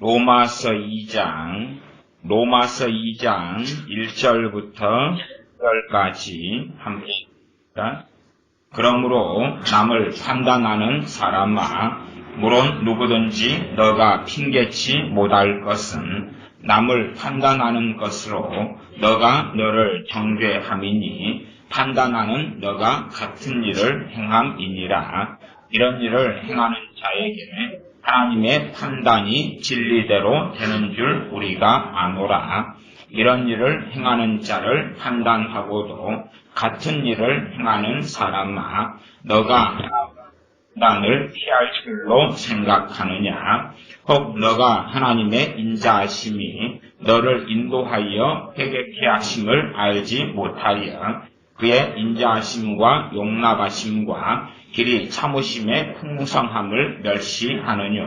로마서 2장 1절부터 10절까지 함께 읽습니다. 그러므로 남을 판단하는 사람아, 물론 누구든지 너가 핑계치 못할 것은 남을 판단하는 것으로 너가 너를 정죄함이니 판단하는 너가 같은 일을 행함이니라. 이런 일을 행하는 자에게 하나님의 판단이 진리대로 되는 줄 우리가 아노라. 이런 일을 행하는 자를 판단하고도 같은 일을 행하는 사람아, 너가 판단을 피할 줄로 생각하느냐? 혹 너가 하나님의 인자하심이 너를 인도하여 회개케 하심을 알지 못하여 그의 인자하심과 용납하심과 길이 참으심의 풍성함을 멸시하느뇨.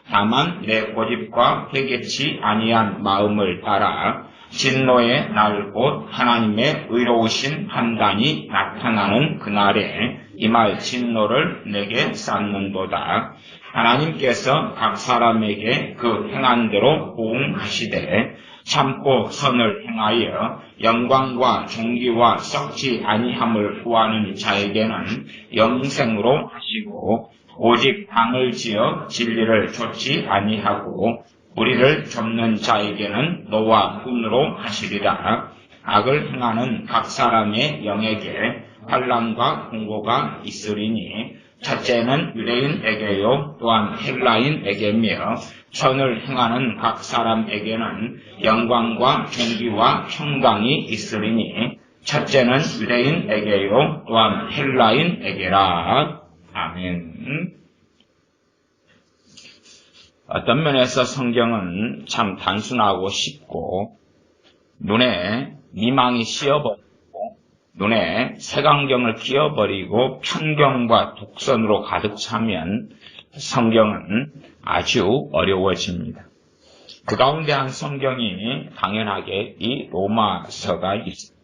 다만 내 고집과 회개치 아니한 마음을 따라 진노의 날 곧 하나님의 의로우신 판단이 나타나는 그날에 이 말 진노를 내게 쌓는도다. 하나님께서 각 사람에게 그 행한 대로 보응하시되 참고 선을 행하여 영광과 존귀와 썩지 아니함을 구하는 자에게는 영생으로 하시고, 오직 당을 지어 진리를 좇지 아니하고 우리를 좇는 자에게는 노와 분으로 하시리라. 악을 행하는 각 사람의 영에게 환난과 공고가 있으리니 첫째는 유대인에게요 또한 헬라인에게며 선을 행하는 각 사람에게는 영광과 존귀와 평강이 있으리니 첫째는 유대인에게요 또한 헬라인에게라. 아멘. 어떤 면에서 성경은 참 단순하고 쉽고 눈에 미망이 씌어버리고 눈에 색안경을 끼워버리고 편견과 독선으로 가득 차면 성경은 아주 어려워집니다. 그 가운데 한 성경이 당연하게 이 로마서가 있습니다.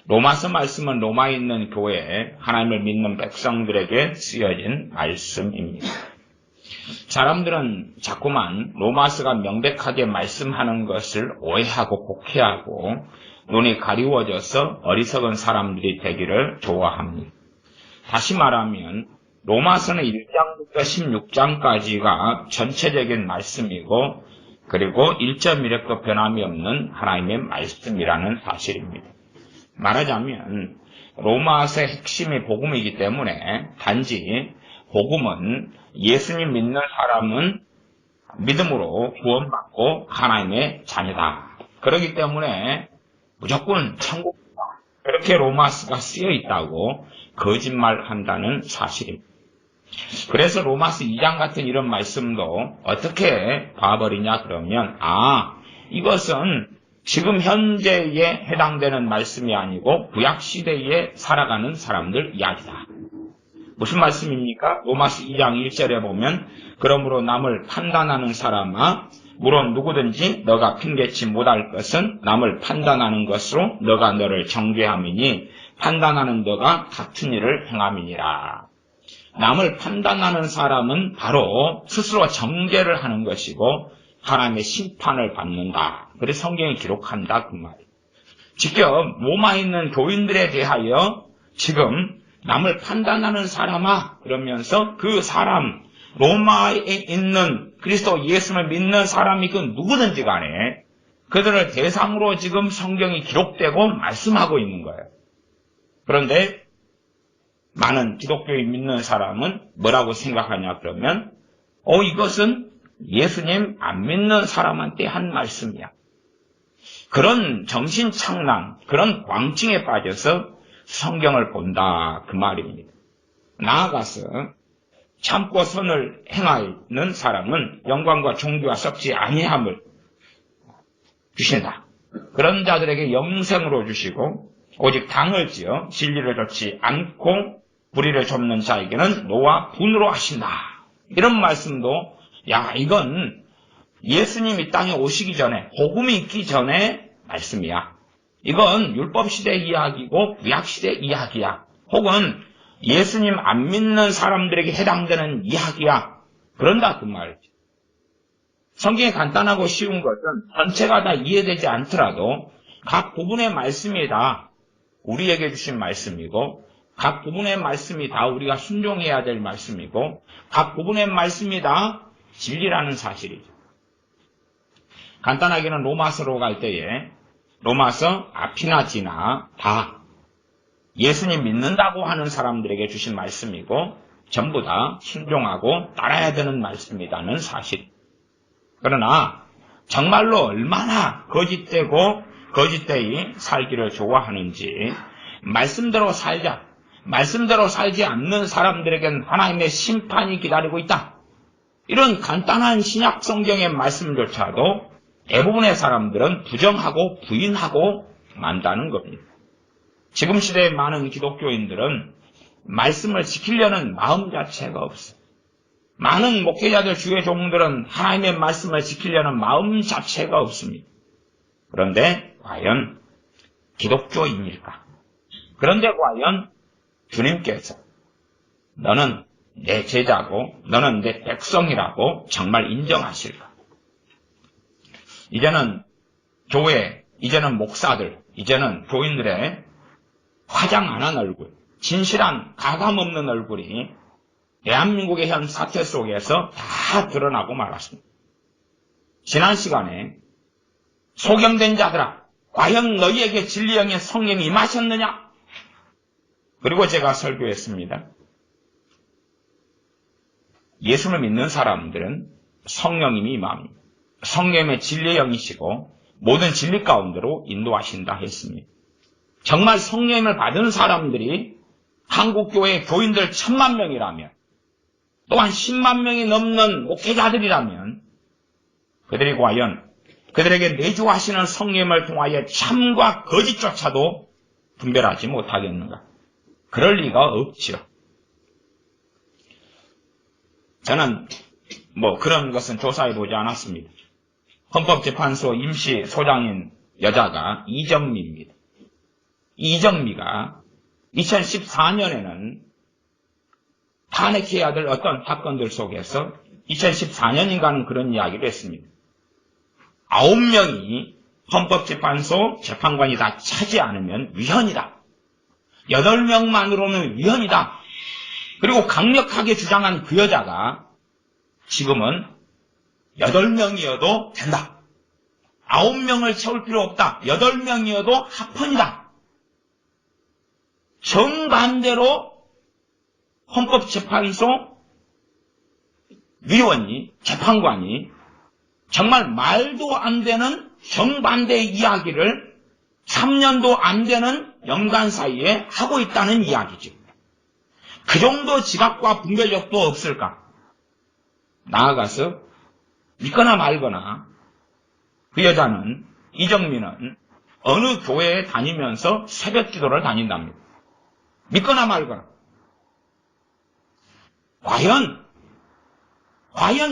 로마서 말씀은 로마에 있는 교회, 하나님을 믿는 백성들에게 쓰여진 말씀입니다. 사람들은 자꾸만 로마서가 명백하게 말씀하는 것을 오해하고 곡해하고 눈이 가리워져서 어리석은 사람들이 되기를 좋아합니다. 다시 말하면 로마서는 1장부터 16장까지가 전체적인 말씀이고 그리고 1.1획도 변함이 없는 하나님의 말씀이라는 사실입니다. 말하자면 로마서의 핵심이 복음이기 때문에 단지 복음은 예수님 믿는 사람은 믿음으로 구원받고 하나님의 자녀다. 그렇기 때문에 무조건 천국이다. 그렇게 로마서가 쓰여 있다고 거짓말한다는 사실입니다. 그래서 로마서 2장 같은 이런 말씀도 어떻게 봐버리냐 그러면 이것은 지금 현재에 해당되는 말씀이 아니고 구약시대에 살아가는 사람들 이야기다. 무슨 말씀입니까? 로마서 2장 1절에 보면 그러므로 남을 판단하는 사람아, 물론 누구든지 너가 핑계치 못할 것은 남을 판단하는 것으로 너가 너를 정죄함이니 판단하는 너가 같은 일을 행함이니라. 남을 판단하는 사람은 바로 스스로 정죄를 하는 것이고 하나님의 심판을 받는다. 그래서 성경이 기록한다 그 말이에요. 직접 로마에 있는 교인들에 대하여 지금 남을 판단하는 사람아 그러면서 그 사람 로마에 있는 그리스도 예수를 믿는 사람이 그 누구든지 간에 그들을 대상으로 지금 성경이 기록되고 말씀하고 있는 거예요. 그런데 많은 기독교에 믿는 사람은 뭐라고 생각하냐 그러면 이것은 예수님 안 믿는 사람한테 한 말씀이야. 그런 정신착란, 그런 광증에 빠져서 성경을 본다 그 말입니다. 나아가서 참고 선을 행하는 사람은 영광과 존귀와 썩지 아니함을 주신다. 그런 자들에게 영생으로 주시고 오직 당을 지어 진리를 좇지 않고 불의를 좇는 자에게는 노와 분으로 하신다. 이런 말씀도 이건 예수님이 땅에 오시기 전에 복음이 있기 전에 말씀이야. 이건 율법시대 이야기고 구약시대 이야기야. 혹은 예수님 안 믿는 사람들에게 해당되는 이야기야. 그런다 그 말이지. 성경이 간단하고 쉬운 것은 전체가 다 이해되지 않더라도 각 부분의 말씀이 다 우리에게 주신 말씀이고 각 부분의 말씀이 다 우리가 순종해야 될 말씀이고 각 부분의 말씀이 다 진리라는 사실이죠. 간단하게는 로마서로 갈 때에 로마서 앞이나 뒤나 다 예수님 믿는다고 하는 사람들에게 주신 말씀이고 전부 다 순종하고 따라야 되는 말씀이라는 사실. 그러나 정말로 얼마나 거짓되고 거짓되이 살기를 좋아하는지 말씀대로 살자, 말씀대로 살지 않는 사람들에겐 하나님의 심판이 기다리고 있다. 이런 간단한 신약 성경의 말씀조차도 대부분의 사람들은 부정하고 부인하고 만다는 겁니다. 지금 시대의 많은 기독교인들은 말씀을 지키려는 마음 자체가 없어요. 많은 목회자들 주의 종들은 하나님의 말씀을 지키려는 마음 자체가 없습니다. 그런데 과연 기독교인일까? 그런데 과연 주님께서 너는 내 제자고 너는 내 백성이라고 정말 인정하실까? 이제는 교회, 이제는 목사들, 이제는 교인들의 화장 안 한 얼굴, 진실한 가감 없는 얼굴이 대한민국의 현 사태 속에서 다 드러나고 말았습니다. 지난 시간에 소경된 자들아, 과연 너희에게 진리의 영의 성령이 임하셨느냐? 그리고 제가 설교했습니다. 예수를 믿는 사람들은 성령님이 임합니다. 성령의 진리의 영이시고 모든 진리 가운데로 인도하신다 했습니다. 정말 성령님을 받은 사람들이 한국교회 교인들 1000만 명이라면 또한 10만 명이 넘는 목회자들이라면 그들이 과연 그들에게 내주하시는 성령님을 통하여 참과 거짓조차도 분별하지 못하겠는가? 그럴 리가 없지요. 저는 그런 것은 조사해보지 않았습니다. 헌법재판소 임시 소장인 여자가 이정미입니다. 이정미가 2014년에는 탄핵해야 될 어떤 사건들 속에서 2014년인가는 그런 이야기를 했습니다. 9명이 헌법재판소 재판관이 다 차지 않으면 위헌이다. 8명만으로는 위헌이다. 그리고 강력하게 주장한 그 여자가 지금은 8명이어도 된다. 9명을 채울 필요 없다. 8명이어도 합헌이다. 정반대로 헌법재판소 위원이, 재판관이 정말 말도 안 되는 정반대의 이야기를 3년도 안 되는 연간 사이에 하고 있다는 이야기죠. 그 정도 지각과 분별력도 없을까? 나아가서 믿거나 말거나 그 여자는, 이정민은 어느 교회에 다니면서 새벽 기도를 다닌답니다. 믿거나 말거나. 과연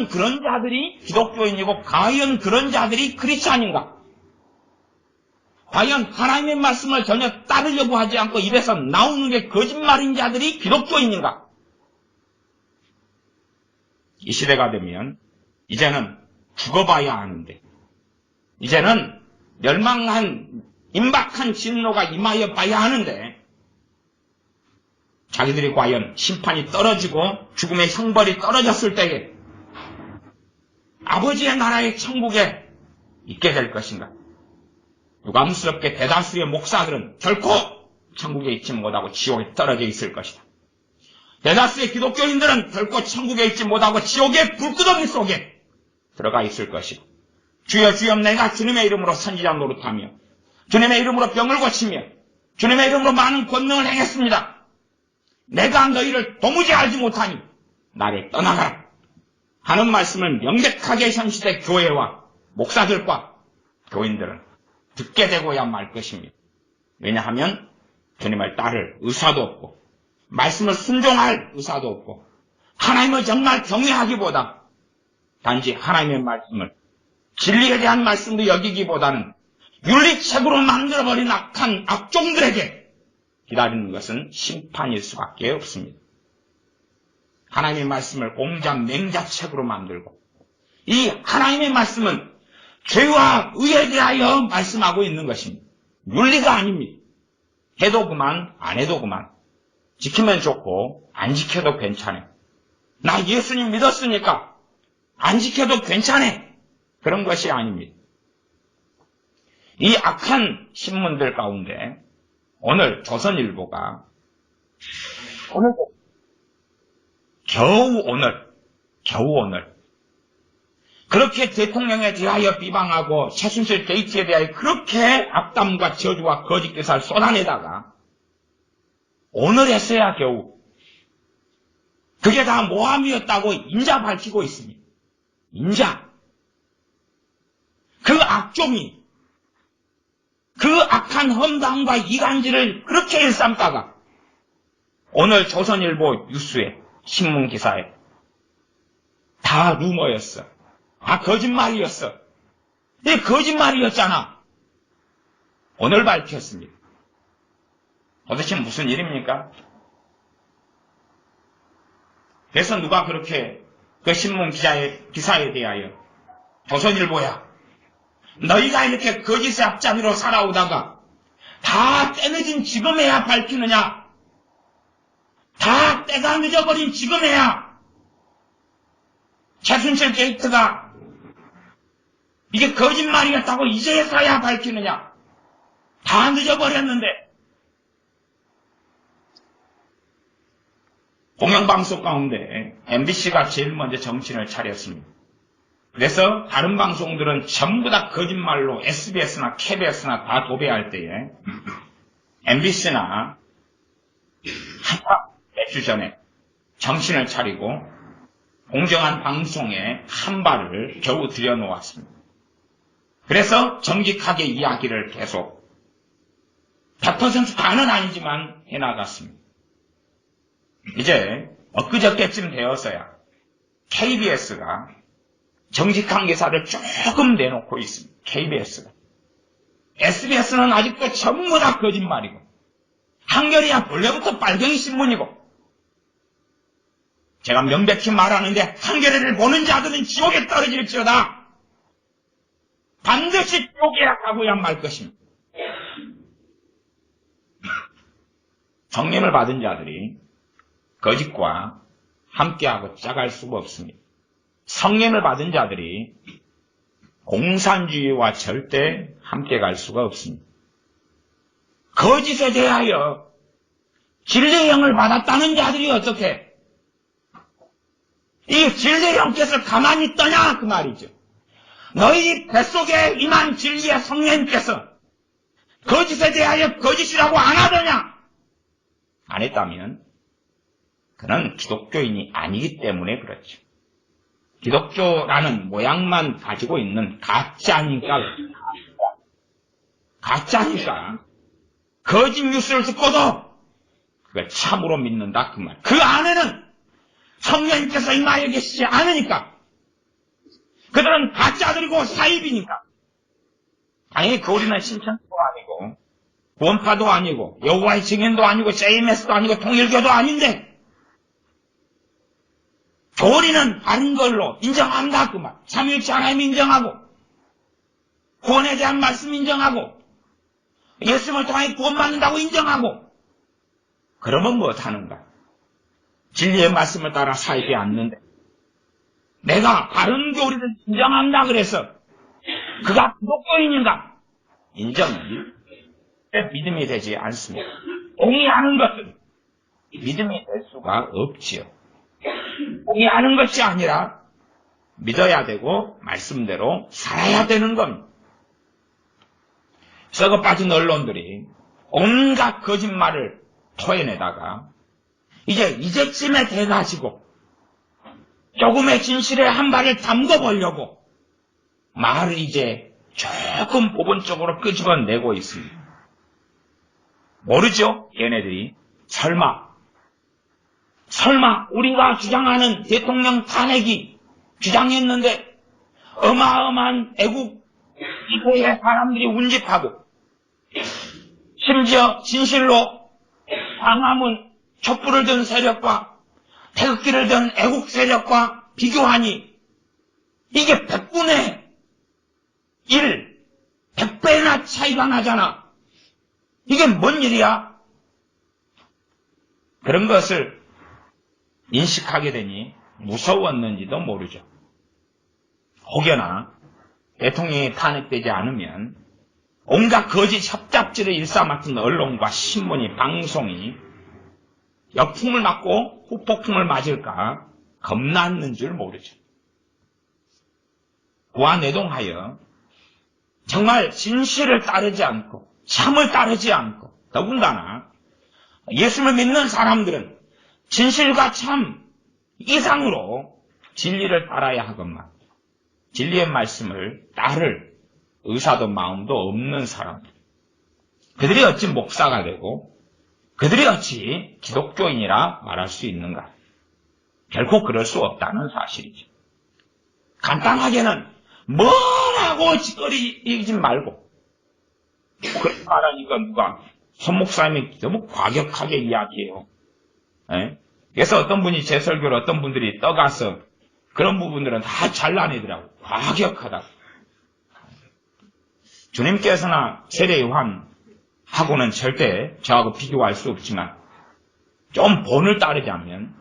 그런 자들이 기독교인이고 과연 그런 자들이 크리스찬인가? 과연 하나님의 말씀을 전혀 따르려고 하지 않고 입에서 나오는 게 거짓말인 자들이 기독교인인가? 이 시대가 되면 이제는 죽어봐야 하는데, 이제는 멸망한 임박한 진노가 임하여 봐야 하는데, 자기들이 과연 심판이 떨어지고 죽음의 형벌이 떨어졌을 때에 아버지의 나라의 천국에 있게 될 것인가? 유감스럽게 대다수의 목사들은 결코 천국에 있지 못하고 지옥에 떨어져 있을 것이다. 대다수의 기독교인들은 결코 천국에 있지 못하고 지옥의 불구덩이 속에 들어가 있을 것이다. 주여 주여, 내가 주님의 이름으로 선지자 노릇하며 주님의 이름으로 병을 고치며 주님의 이름으로 많은 권능을 행했습니다. 내가 너희를 도무지 알지 못하니 나를 떠나가라 하는 말씀을 명백하게 현시대 교회와 목사들과 교인들은 듣게 되고야 말 것입니다. 왜냐하면 주님을 따를 의사도 없고 말씀을 순종할 의사도 없고 하나님을 정말 경외하기보다 단지 하나님의 말씀을 진리에 대한 말씀도 여기기보다는 윤리책으로 만들어버린 악한 악종들에게 기다리는 것은 심판일 수밖에 없습니다. 하나님의 말씀을 공자 맹자책으로 만들고 이 하나님의 말씀은 죄와 의에 대하여 말씀하고 있는 것입니다. 윤리가 아닙니다. 해도 그만, 안 해도 그만. 지키면 좋고 안 지켜도 괜찮아. 나 예수님 믿었으니까 안 지켜도 괜찮아. 그런 것이 아닙니다. 이 악한 신문들 가운데 오늘 조선일보가 겨우 오늘 그렇게 대통령에 대하여 비방하고 최순실 게이트에 대하여 그렇게 악담과 저주와 거짓 기사를 쏟아내다가 오늘에서야 겨우 그게 다 모함이었다고 인자 밝히고 있습니다. 인자. 그 악종이 그 악한 험담과 이간질을 그렇게 일삼다가 오늘 조선일보 뉴스에 신문 기사에 다 루머였어. 아, 거짓말이었어. 이게 거짓말이었잖아. 오늘 밝혔습니다. 도대체 무슨 일입니까? 그래서 누가 그렇게 그 신문 기사에 대하여 조선일보야, 너희가 이렇게 거짓의 앞잡이로 살아오다가 다 때늦은 지금에야 밝히느냐? 다 때가 늦어버린 지금에야 최순실 게이트가 이게 거짓말이었다고 이제서야 밝히느냐? 다 늦어버렸는데. 공영방송 가운데 MBC가 제일 먼저 정신을 차렸습니다. 그래서 다른 방송들은 전부 다 거짓말로 SBS나 KBS나 다 도배할 때에 MBC나 몇 주 전에 정신을 차리고 공정한 방송에 한 발을 겨우 들여놓았습니다. 그래서 정직하게 이야기를 계속 100% 다는 아니지만 해나갔습니다. 이제 엊그저께쯤 되어서야 KBS가 정직한 기사를 조금 내놓고 있습니다. KBS가. SBS는 아직도 전부 다 거짓말이고 한겨레야 본래부터 빨갱이 신문이고 제가 명백히 말하는데 한겨레를 보는 자들은 지옥에 떨어질지어다. 반드시 지옥에 가고야 말 것입니다. 성령을 받은 자들이 거짓과 함께하고 짝할 수가 없습니다. 성령을 받은 자들이 공산주의와 절대 함께 갈 수가 없습니다. 거짓에 대하여 진리의 영을 받았다는 자들이 어떻게 이 진리의 영께서 가만히 있더냐 그 말이죠. 너희 뱃속에 임한 진리의 성령님께서 거짓에 대하여 거짓이라고 안 하더냐? 안 했다면 그는 기독교인이 아니기 때문에 그렇죠. 기독교라는 모양만 가지고 있는 가짜니까 거짓 뉴스를 듣고도 그걸 참으로 믿는다 그 말. 그 안에는 성령님께서 임하여 계시지 않으니까 그들은 가짜들이고 사입이니까. 당연히 교리는 신천지도 아니고 구원파도 아니고 여호와의 증인도 아니고 JMS도 아니고 통일교도 아닌데 교리는 바른 걸로 인정한다 그 말. 삼위일체 하나님 인정하고 구원에 대한 말씀 인정하고 예수님을 통해 구원받는다고 인정하고 그러면 무엇하는가? 진리의 말씀을 따라 살지 않는데 내가 바른 교리를 인정한다 그래서 그가 기독교인인가? 인정은 믿음이 되지 않습니다. 동의하는 것은 믿음이 될 수가 없지요. 동의하는 것이 아니라 믿어야 되고 말씀대로 살아야 되는 겁니다. 썩어 빠진 언론들이 온갖 거짓말을 토해내다가 이제쯤에 돼가지고 조금의 진실에 한 발을 담궈보려고 말을 이제 조금 부분적으로 끄집어내고 있습니다. 모르죠? 얘네들이 설마 우리가 주장하는 대통령 탄핵이 주장했는데 어마어마한 애국 이태의 사람들이 운집하고 심지어 진실로 광화문 촛불을 든 세력과 태극기를 든 애국 세력과 비교하니 이게 100분의 1, 100배나 차이가 나잖아. 이게 뭔 일이야? 그런 것을 인식하게 되니 무서웠는지도 모르죠. 혹여나 대통령이 탄핵되지 않으면 온갖 거짓 협잡지를 일삼았던 언론과 신문이, 방송이 역풍을 맞고 후폭풍을 맞을까 겁났는 줄 모르죠. 고아내동하여 정말 진실을 따르지 않고 참을 따르지 않고, 더군다나 예수를 믿는 사람들은 진실과 참 이상으로 진리를 따라야 하건만 진리의 말씀을 따를 의사도 마음도 없는 사람들, 그들이 어찌 목사가 되고 그들이 어찌 기독교인이라 말할 수 있는가? 결코 그럴 수 없다는 사실이죠. 간단하게는 뭐라고 짓거리지 말고, 그렇게 말하니까 누가 손 목사님이 너무 과격하게 이야기해요. 그래서 어떤 분이 제 설교를 어떤 분들이 떠가서 그런 부분들은 다 잘라내더라고. 과격하다. 주님께서나 세례 요한하고는 절대 저하고 비교할 수 없지만 좀 본을 따르자면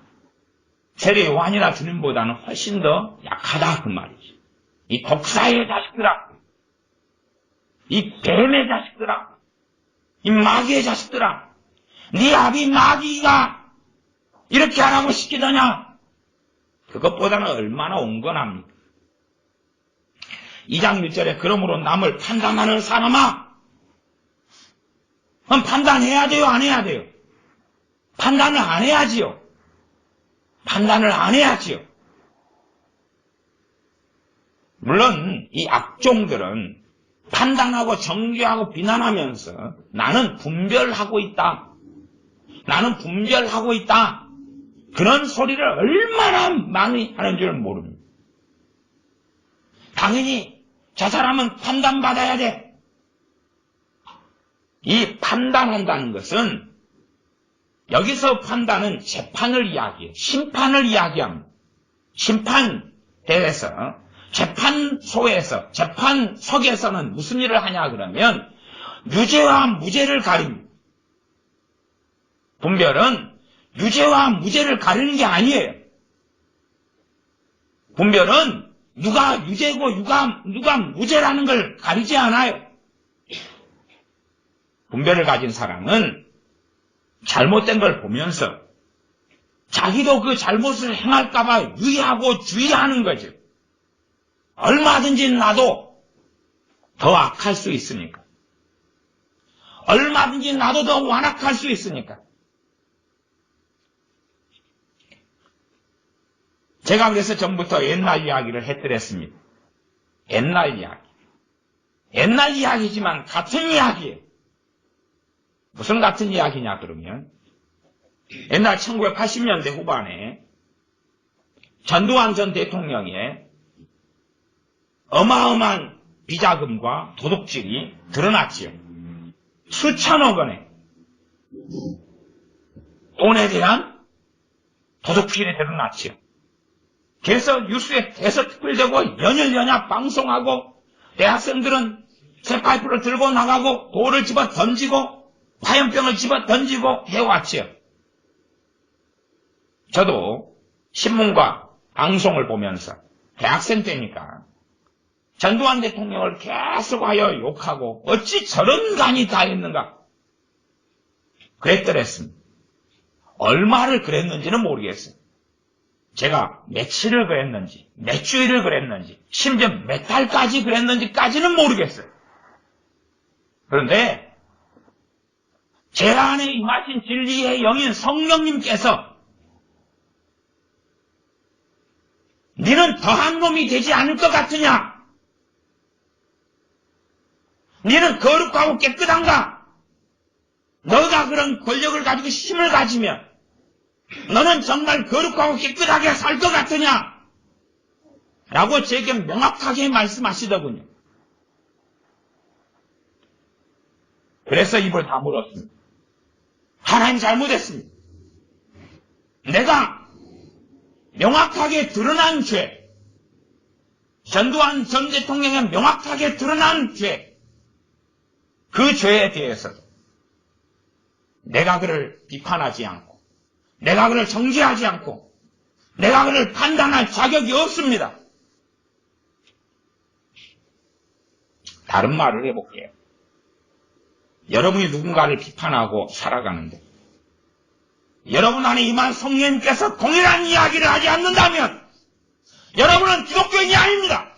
세례 요한이나 주님보다는 훨씬 더 약하다 그 말이지. 이 독사의 자식들아, 이 뱀의 자식들아, 이 마귀의 자식들아, 네 아비 마귀가 이렇게 하라고 시키더냐? 그것보다는 얼마나 온건합니까? 2장 1절에 그러므로 남을 판단하는 사람아, 그럼 판단해야 돼요, 안 해야 돼요? 판단을 안 해야지요. 판단을 안 해야지요. 물론 이 악종들은 판단하고 정죄하고 비난하면서 나는 분별하고 있다. 나는 분별하고 있다. 그런 소리를 얼마나 많이 하는 줄 모릅니다. 당연히 저 사람은 판단받아야 돼. 이 판단한다는 것은 여기서 판단은 재판을 이야기해요. 심판을 이야기합니다. 심판대에서 재판소에서 재판석에서는 무슨 일을 하냐 그러면 유죄와 무죄를 가립니다. 분별은 유죄와 무죄를 가리는 게 아니에요. 분별은 누가 유죄고 누가 무죄라는 걸 가리지 않아요. 분별을 가진 사람은 잘못된 걸 보면서 자기도 그 잘못을 행할까봐 유의하고 주의하는 거죠. 얼마든지 나도 더 악할 수 있으니까. 얼마든지 나도 더 완악할 수 있으니까. 제가 그래서 전부터 옛날 이야기를 해드렸습니다. 옛날 이야기. 옛날 이야기지만 같은 이야기예요. 무슨 같은 이야기냐 그러면 옛날 1980년대 후반에 전두환 전 대통령의 어마어마한 비자금과 도둑질이 드러났지요. 수천억 원의 돈에 대한 도둑질이 드러났지요. 그래서 뉴스에 대서특필되고 연일연약 방송하고 대학생들은 새 파이프를 들고 나가고 돌을 집어 던지고 화염병을 집어 던지고 해왔지요. 저도 신문과 방송을 보면서 대학생 때니까 전두환 대통령을 계속하여 욕하고 어찌 저런 간이 다 있는가 그랬더랬습니다. 얼마를 그랬는지는 모르겠어요. 제가 며칠을 그랬는지 몇 주일을 그랬는지 심지어 몇 달까지 그랬는지까지는 모르겠어요. 그런데 제 안에 임하신 진리의 영인 성령님께서 너는 더한 놈이 되지 않을 것 같으냐? 너는 거룩하고 깨끗한가? 너가 그런 권력을 가지고 힘을 가지면 너는 정말 거룩하고 깨끗하게 살 것 같으냐? 라고 제게 명확하게 말씀하시더군요. 그래서 입을 다물었습니다. 하나님 잘못했습니다. 내가 명확하게 드러난 죄, 전두환 전 대통령의 명확하게 드러난 죄, 그 죄에 대해서도 내가 그를 비판하지 않고, 내가 그를 정죄하지 않고, 내가 그를 판단할 자격이 없습니다. 다른 말을 해볼게요. 여러분이 누군가를 비판하고 살아가는데 여러분 안에 임한 성령님께서 동일한 이야기를 하지 않는다면 여러분은 기독교인이 아닙니다.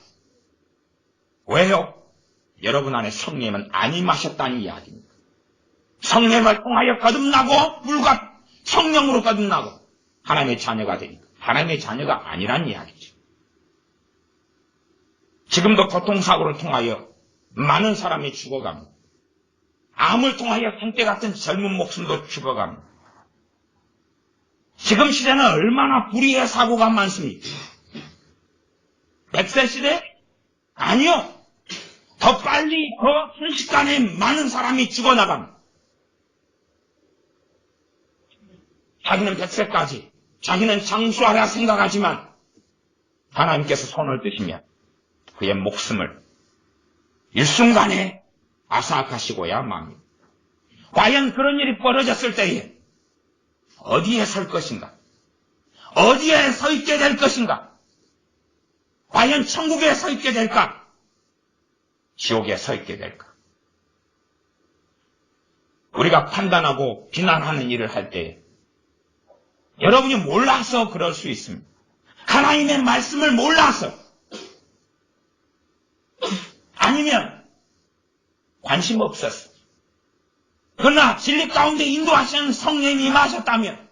왜요? 여러분 안에 성령님은 안 임하셨다는 이야기입니다. 성령님을 통하여 거듭나고 물과 성령으로 거듭나고 하나님의 자녀가 되니까 하나님의 자녀가 아니란 이야기죠. 지금도 교통사고를 통하여 많은 사람이 죽어갑니다. 암을 통하여 생때 같은 젊은 목숨도 죽어갑니다. 지금 시대는 얼마나 불의의 사고가 많습니까? 100세 시대? 아니요. 더 빨리, 더 순식간에 많은 사람이 죽어나갑니다. 자기는 100세까지, 자기는 장수하라 생각하지만 하나님께서 손을 드시면 그의 목숨을 일순간에 아삭하시고야 맙니다. 과연 그런 일이 벌어졌을 때에 어디에 설 것인가? 어디에 서 있게 될 것인가? 과연 천국에 서 있게 될까? 지옥에 서 있게 될까? 우리가 판단하고 비난하는 일을 할 때 여러분이 몰라서 그럴 수 있습니다. 하나님의 말씀을 몰라서 아니면 관심 없었어. 그러나 진리 가운데 인도하시는 성령님이 임하셨다면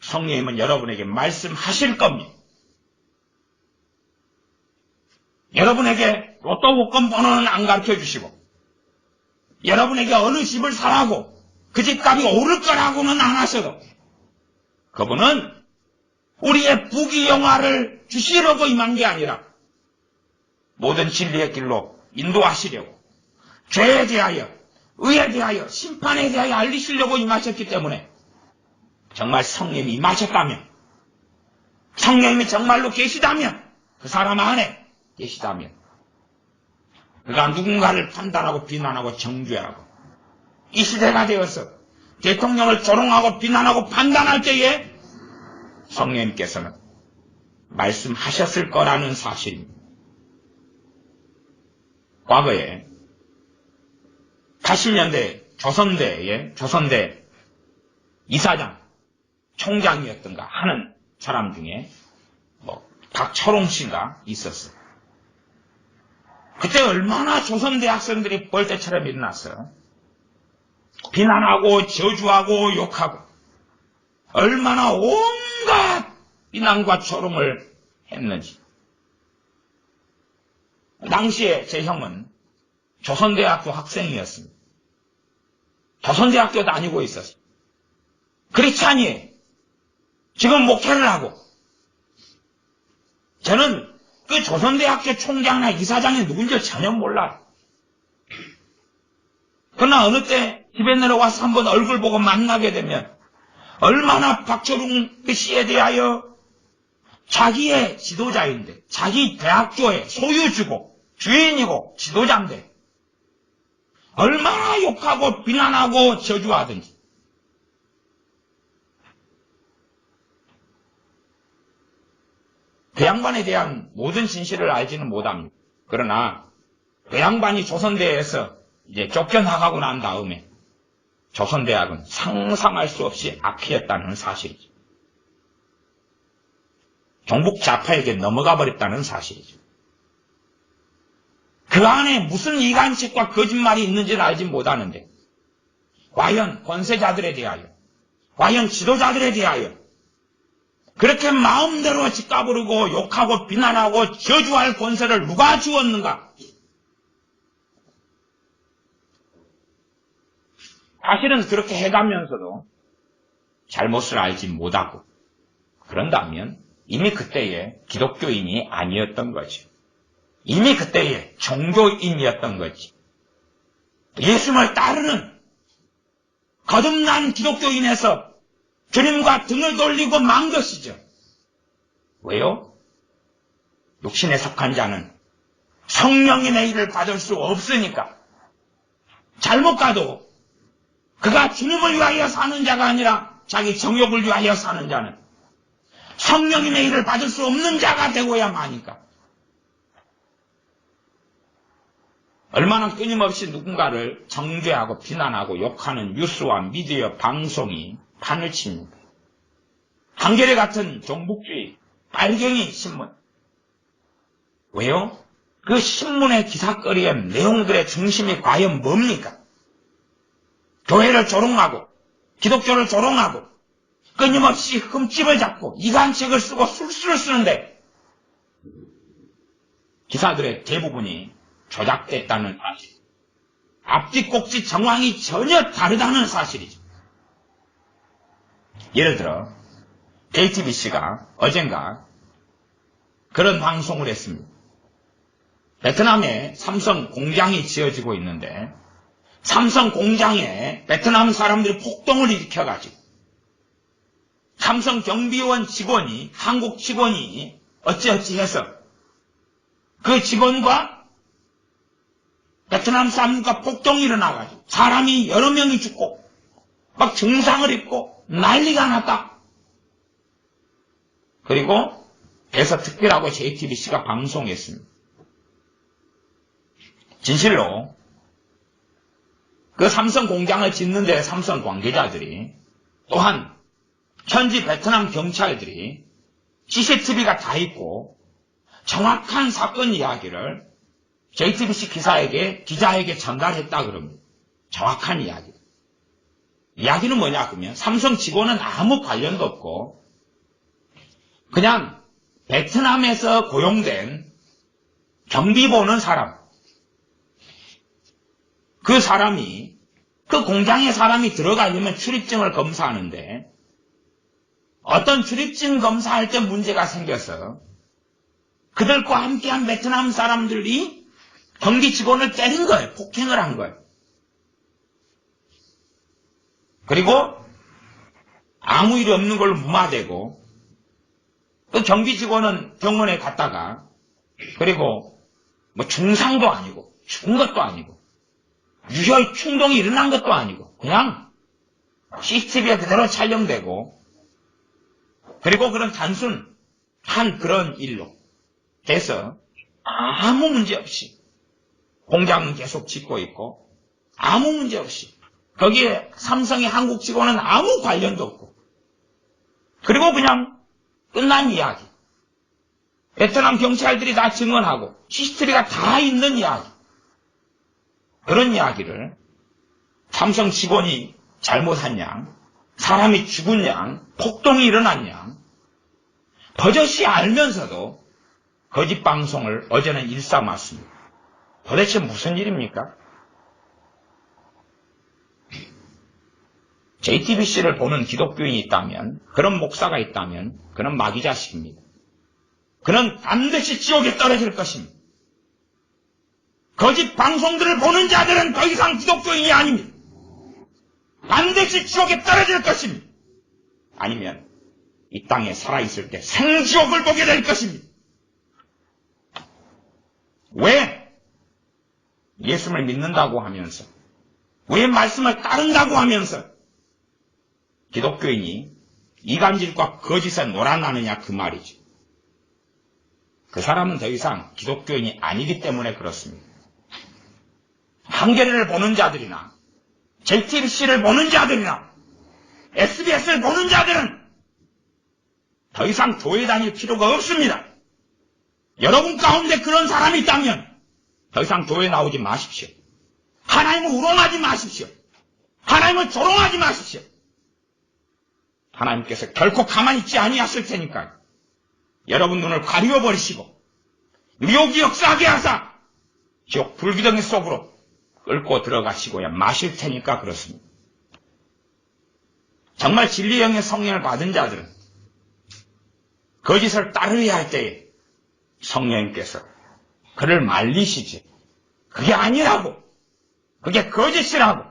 성령님은 여러분에게 말씀하실 겁니다. 여러분에게 로또 복권 번호는 안 가르쳐 주시고 여러분에게 어느 집을 사라고 그 집값이 오를 거라고는 안 하셔도 그분은 우리의 부귀영화를 주시려고 임한 게 아니라 모든 진리의 길로 인도하시려고 죄에 대하여 의에 대하여 심판에 대하여 알리시려고 임하셨기 때문에 정말 성령님이 임하셨다면 성령님이 정말로 계시다면 그 사람 안에 계시다면 그가 누군가를 판단하고 비난하고 정죄하고 이 시대가 되어서 대통령을 조롱하고 비난하고 판단할 때에 성령님께서는 말씀하셨을 거라는 사실입니다. 과거에 80년대 조선대 이사장, 총장이었던가 하는 사람 중에 박철홍 씨가 있었어요. 그때 얼마나 조선대 학생들이 벌떼처럼 일어났어요. 비난하고 저주하고 욕하고 얼마나 온갖 비난과 조롱을 했는지. 당시에 제 형은 조선대학교 학생이었습니다. 조선대학교 다니고 있었어요. 크리스찬이에요. 지금 목회를 하고 저는 그 조선대학교 총장이나 이사장이 누군지 전혀 몰라요. 그러나 어느 때 집에 내려와서 한번 얼굴 보고 만나게 되면 얼마나 박철웅 씨에 대하여 자기의 지도자인데 자기 대학교의 소유주고 주인이고 지도자인데 얼마나 욕하고 비난하고 저주하든지 그 양반에 대한 모든 진실을 알지는 못합니다. 그러나 그 양반이 조선대에서 이제 쫓겨나가고 난 다음에 조선대학은 상상할 수 없이 악취였다는 사실이죠. 종북 좌파에게 넘어가 버렸다는 사실이죠. 그 안에 무슨 이간책과 거짓말이 있는지는 알지 못하는데 과연 권세자들에 대하여 과연 지도자들에 대하여 그렇게 마음대로 짓까부르고 욕하고 비난하고 저주할 권세를 누가 주었는가? 사실은 그렇게 해가면서도 잘못을 알지 못하고 그런다면 이미 그때에 기독교인이 아니었던 거죠. 이미 그때에 종교인이었던 거지. 예수님을 따르는 거듭난 기독교인에서 주님과 등을 돌리고 만 것이죠. 왜요? 육신에 속한 자는 성령의 일을 받을 수 없으니까 잘못 가도 그가 주님을 위하여 사는 자가 아니라 자기 정욕을 위하여 사는 자는 성령의 일을 받을 수 없는 자가 되고야 마니까 얼마나 끊임없이 누군가를 정죄하고 비난하고 욕하는 뉴스와 미디어 방송이 판을 칩니다. 한겨레 같은 종북주의, 빨갱이 신문. 왜요? 그 신문의 기사거리의 내용들의 중심이 과연 뭡니까? 교회를 조롱하고 기독교를 조롱하고 끊임없이 흠집을 잡고 이간책을 쓰고 술수를 쓰는데 기사들의 대부분이 조작됐다는 사실. 앞뒤 꼭지 정황이 전혀 다르다는 사실이죠. 예를 들어 JTBC가 어젠가 그런 방송을 했습니다. 베트남에 삼성 공장이 지어지고 있는데 삼성 공장에 베트남 사람들이 폭동을 일으켜가지고 삼성 경비원 직원이 한국 직원이 어찌어찌 해서 그 직원과 베트남 사람과 폭동이 일어나가지고 사람이 여러 명이 죽고 막 증상을 입고 난리가 났다. 그리고 대서특필하고 JTBC가 방송했습니다. 진실로 그 삼성 공장을 짓는데 삼성 관계자들이 또한 현지 베트남 경찰들이 CCTV가 다 있고 정확한 사건 이야기를 JTBC 기자에게 전달했다 그럽니다. 정확한 이야기. 이야기는 뭐냐 그러면 삼성 직원은 아무 관련도 없고 그냥 베트남에서 고용된 경비 보는 사람. 그 사람이 그 공장에 사람이 들어가려면 출입증을 검사하는데 어떤 출입증 검사할 때 문제가 생겨서 그들과 함께한 베트남 사람들이 경비 직원을 때린 거예요. 폭행을 한 거예요. 그리고 아무 일 없는 걸로 무마되고 그 경비 직원은 병원에 갔다가 그리고 뭐 중상도 아니고 죽은 것도 아니고 유혈 충동이 일어난 것도 아니고 그냥 CCTV에 그대로 촬영되고 그리고 그런 단순한 그런 일로 돼서 아무 문제 없이 공장은 계속 짓고 있고 아무 문제 없이 거기에 삼성의 한국 직원은 아무 관련도 없고 그리고 그냥 끝난 이야기. 베트남 경찰들이 다 증언하고 CCTV가 다 있는 이야기. 그런 이야기를 삼성 직원이 잘못한 양, 사람이 죽은 양, 폭동이 일어난 양 버젓이 알면서도 거짓 방송을 어제는 일삼았습니다. 도대체 무슨 일입니까? JTBC를 보는 기독교인이 있다면, 그런 목사가 있다면 그는 마귀 자식입니다. 그는 반드시 지옥에 떨어질 것입니다. 거짓 방송들을 보는 자들은 더 이상 기독교인이 아닙니다. 반드시 지옥에 떨어질 것입니다. 아니면 이 땅에 살아있을 때 생지옥을 보게 될 것입니다. 왜? 예수를 믿는다고 하면서, 왜 말씀을 따른다고 하면서 기독교인이 이간질과 거짓에 놀아나느냐 그 말이죠. 그 사람은 더 이상 기독교인이 아니기 때문에 그렇습니다. 한겨레를 보는 자들이나 JTBC를 보는 자들이나 SBS를 보는 자들은 더 이상 교회 다닐 필요가 없습니다. 여러분 가운데 그런 사람이 있다면 더 이상 교회 나오지 마십시오. 하나님을 우롱하지 마십시오. 하나님을 조롱하지 마십시오. 하나님께서 결코 가만히 있지 아니하실 테니까요. 여러분 눈을 가리워버리시고 미혹이 역사하게 하사 지옥 불기둥 속으로 끌고 들어가시고야 마실 테니까 그렇습니다. 정말 진리의 영의 성령을 받은 자들은 거짓을 따르려 할 때에 성령님께서 그를 말리시지. 그게 아니라고. 그게 거짓이라고.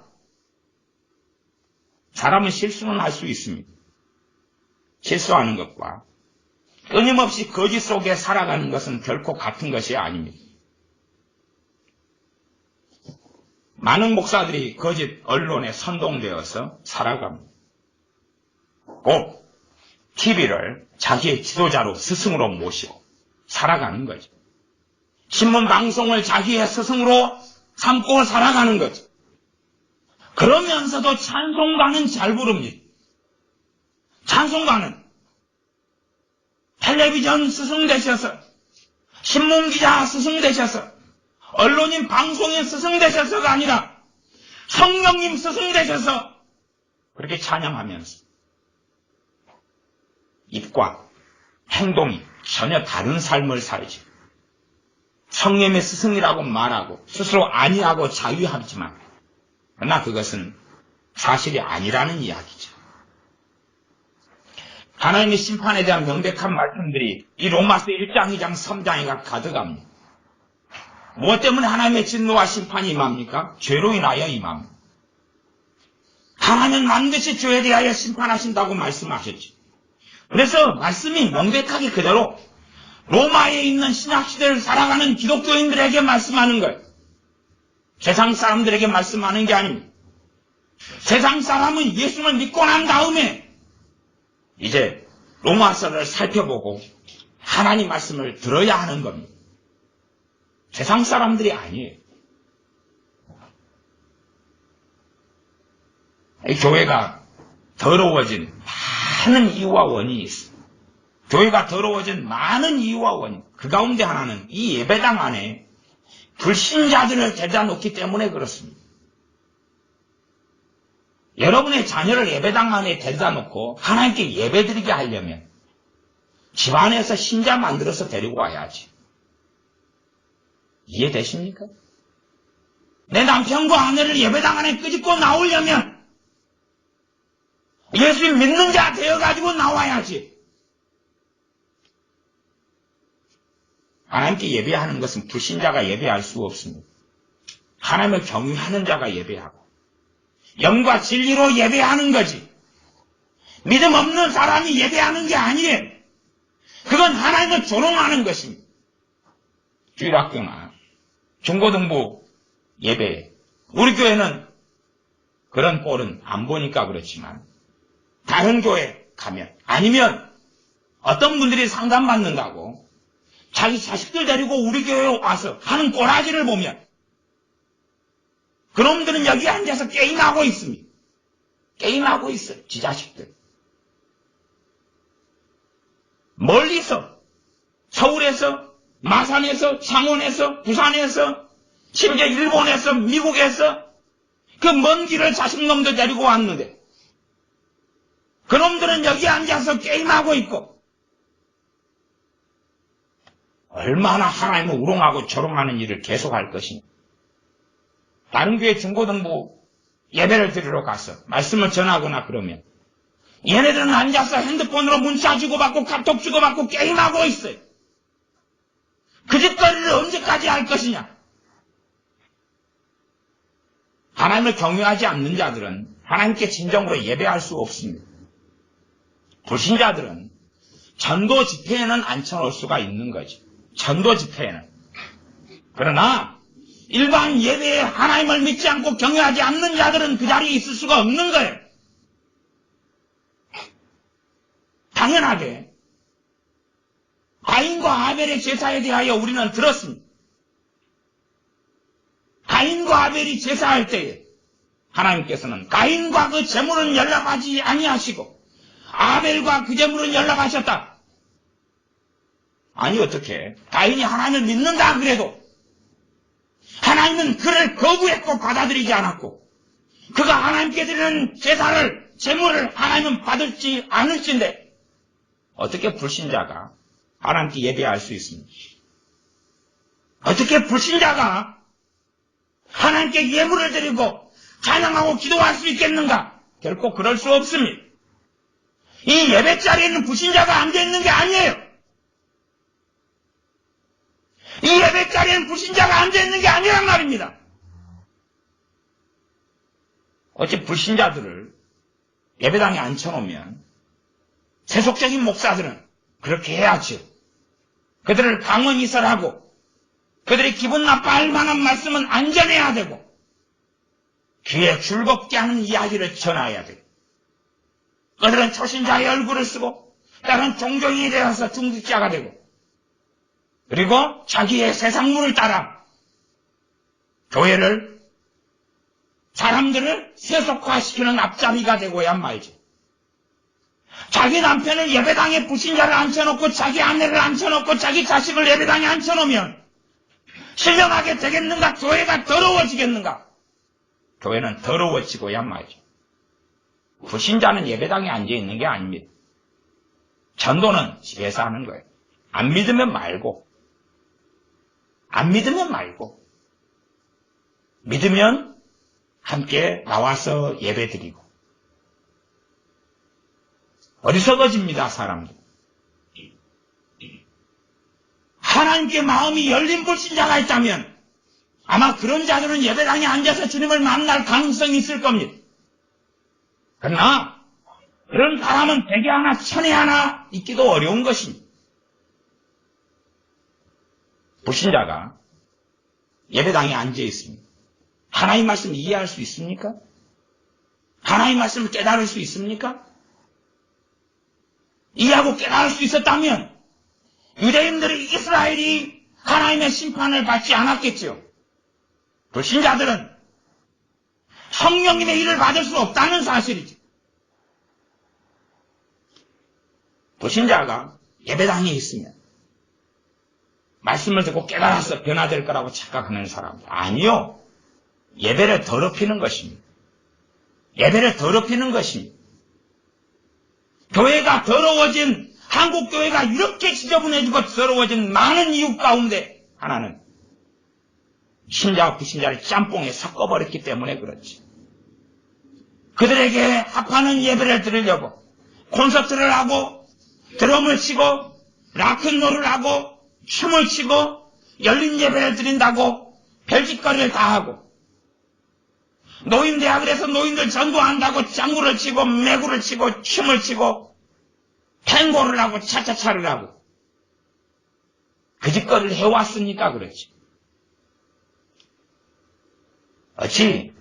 사람은 실수는 할 수 있습니다. 실수하는 것과 끊임없이 거짓 속에 살아가는 것은 결코 같은 것이 아닙니다. 많은 목사들이 거짓 언론에 선동되어서 살아갑니다. 꼭 TV를 자기의 지도자로 스승으로 모시고 살아가는 거죠. 신문 방송을 자기의 스승으로 삼고 살아가는 거죠. 그러면서도 찬송가는 잘 부릅니다. 찬송가는 텔레비전 스승 되셔서, 신문기자 스승 되셔서, 언론인 방송인 스승 되셔서가 아니라 성령님 스승 되셔서 그렇게 찬양하면서 입과 행동이 전혀 다른 삶을 살지. 성령의 스승이라고 말하고 스스로 아니하고 자유하지만 그러나 그것은 사실이 아니라는 이야기죠. 하나님의 심판에 대한 명백한 말씀들이 이 로마서 1장, 2장, 3장에가 가득합니다. 무엇 때문에 하나님의 진노와 심판이 임합니까? 죄로 인하여 임합니다. 하나님은 반드시 죄에 대하여 심판하신다고 말씀하셨죠. 그래서 말씀이 명백하게 그대로 로마에 있는 신약시대를 살아가는 기독교인들에게 말씀하는 거예요. 세상 사람들에게 말씀하는 게 아닙니다. 세상 사람은 예수를 믿고 난 다음에 이제 로마서를 살펴보고 하나님 말씀을 들어야 하는 겁니다. 세상 사람들이 아니에요. 이 교회가 더러워진 많은 이유와 원인이 있습니다. 교회가 더러워진 많은 이유와 원인, 그 가운데 하나는 이 예배당 안에 불신자들을 데려다 놓기 때문에 그렇습니다. 여러분의 자녀를 예배당 안에 데려다 놓고 하나님께 예배드리게 하려면 집안에서 신자 만들어서 데리고 와야지. 이해되십니까? 내 남편과 아내를 예배당 안에 끄집고 나오려면 예수 믿는 자 되어가지고 나와야지. 하나님께 예배하는 것은 불신자가 예배할 수 없습니다. 하나님을 경외하는 자가 예배하고 영과 진리로 예배하는 거지. 믿음 없는 사람이 예배하는 게 아니에요. 그건 하나님을 조롱하는 것입니다. 주일학교나 중고등부 예배, 우리 교회는 그런 꼴은 안 보니까 그렇지만 다른 교회 가면, 아니면 어떤 분들이 상담받는다고 자기 자식들 데리고 우리 교회에 와서 하는 꼬라지를 보면 그놈들은 여기 앉아서 게임하고 있습니다. 게임하고 있어요. 지 자식들. 멀리서, 서울에서, 마산에서, 창원에서, 부산에서, 심지어 일본에서, 미국에서 그 먼 길을 자식놈들 데리고 왔는데 그놈들은 여기 앉아서 게임하고 있고 얼마나 하나님을 우롱하고 조롱하는 일을 계속할 것이냐. 다른 교회 중고등부 예배를 드리러 가서 말씀을 전하거나 그러면 얘네들은 앉아서 핸드폰으로 문자 주고받고 카톡 주고받고 게임하고 있어요. 그 짓거리를 언제까지 할 것이냐. 하나님을 경외하지 않는 자들은 하나님께 진정으로 예배할 수 없습니다. 불신자들은 전도 집회에는 앉혀놓을 수가 있는 거지. 전도 집회에는. 그러나 일반 예배에 하나님을 믿지 않고 경외하지 않는 자들은 그 자리에 있을 수가 없는 거예요. 당연하게 가인과 아벨의 제사에 대하여 우리는 들었습니다. 가인과 아벨이 제사할 때에 하나님께서는 가인과 그 제물은 연락하지 아니하시고 아벨과 그 제물은 연락하셨다. 아니 어떻게 가인이 하나님을 믿는다 그래도 하나님은 그를 거부했고 받아들이지 않았고 그가 하나님께 드리는 제사를 제물을 하나님은 받을지 않을진데 어떻게 불신자가 하나님께 예배할 수 있습니까? 어떻게 불신자가 하나님께 예물을 드리고 찬양하고 기도할 수 있겠는가? 결코 그럴 수 없습니다. 이 예배 자리에는 불신자가 앉아있는 게 아니에요. 이 예배 자리에는 불신자가 앉아있는 게 아니란 말입니다. 어찌 불신자들을 예배당에 앉혀놓으면 세속적인 목사들은 그렇게 해야죠. 그들을 강원히 설하고 그들이 기분 나빠할 만한 말씀은 안 전해야 되고 귀에 즐겁게 하는 이야기를 전해야 되고 그들은 초신자의 얼굴을 쓰고 다른 종종이 되어서 중직자가 되고 그리고 자기의 세상물을 따라 교회를 사람들을 세속화시키는 앞잡이가 되고야 말죠. 자기 남편을 예배당에 불신자를 앉혀놓고 자기 아내를 앉혀놓고 자기 자식을 예배당에 앉혀놓으면 신령하게 되겠는가? 교회가 더러워지겠는가? 교회는 더러워지고야 말죠. 불신자는 예배당에 앉아있는 게 아닙니다. 전도는 집에서 하는 거예요. 안 믿으면 말고 믿으면 함께 나와서 예배드리고 어리석어집니다. 사람들. 하나님께 마음이 열린 불신자가 있다면 아마 그런 자들은 예배당에 앉아서 주님을 만날 가능성이 있을 겁니다. 그러나 그런 사람은 백에 하나 천에 하나 있기도 어려운 것입니다. 불신자가 예배당에 앉아 있습니다. 하나님 말씀을 이해할 수 있습니까? 하나님 말씀을 깨달을 수 있습니까? 이해하고 깨달을 수 있었다면 유대인들이 이스라엘이 하나님의 심판을 받지 않았겠죠. 불신자들은 성령님의 일을 받을 수 없다는 사실이죠. 불신자가 예배당에 있으면 말씀을 듣고 깨달아서 변화될 거라고 착각하는 사람들. 아니요. 예배를 더럽히는 것입니다. 예배를 더럽히는 것입니다. 교회가 더러워진, 한국 교회가 이렇게 지저분해지고 더러워진 많은 이유 가운데 하나는 신자와 불신자를 짬뽕에 섞어버렸기 때문에 그렇지. 그들에게 합하는 예배를 드리려고 콘서트를 하고 드럼을 치고 락큰롤을 하고 춤을 추고 열린 예배를 드린다고 별짓거리를 다 하고 노인대학을 해서 노인들 전도한다고 장구를 치고 매구를 치고 춤을 추고 탱고를 하고 차차차를 하고 그 짓거리를 해왔으니까 그렇지. 어찌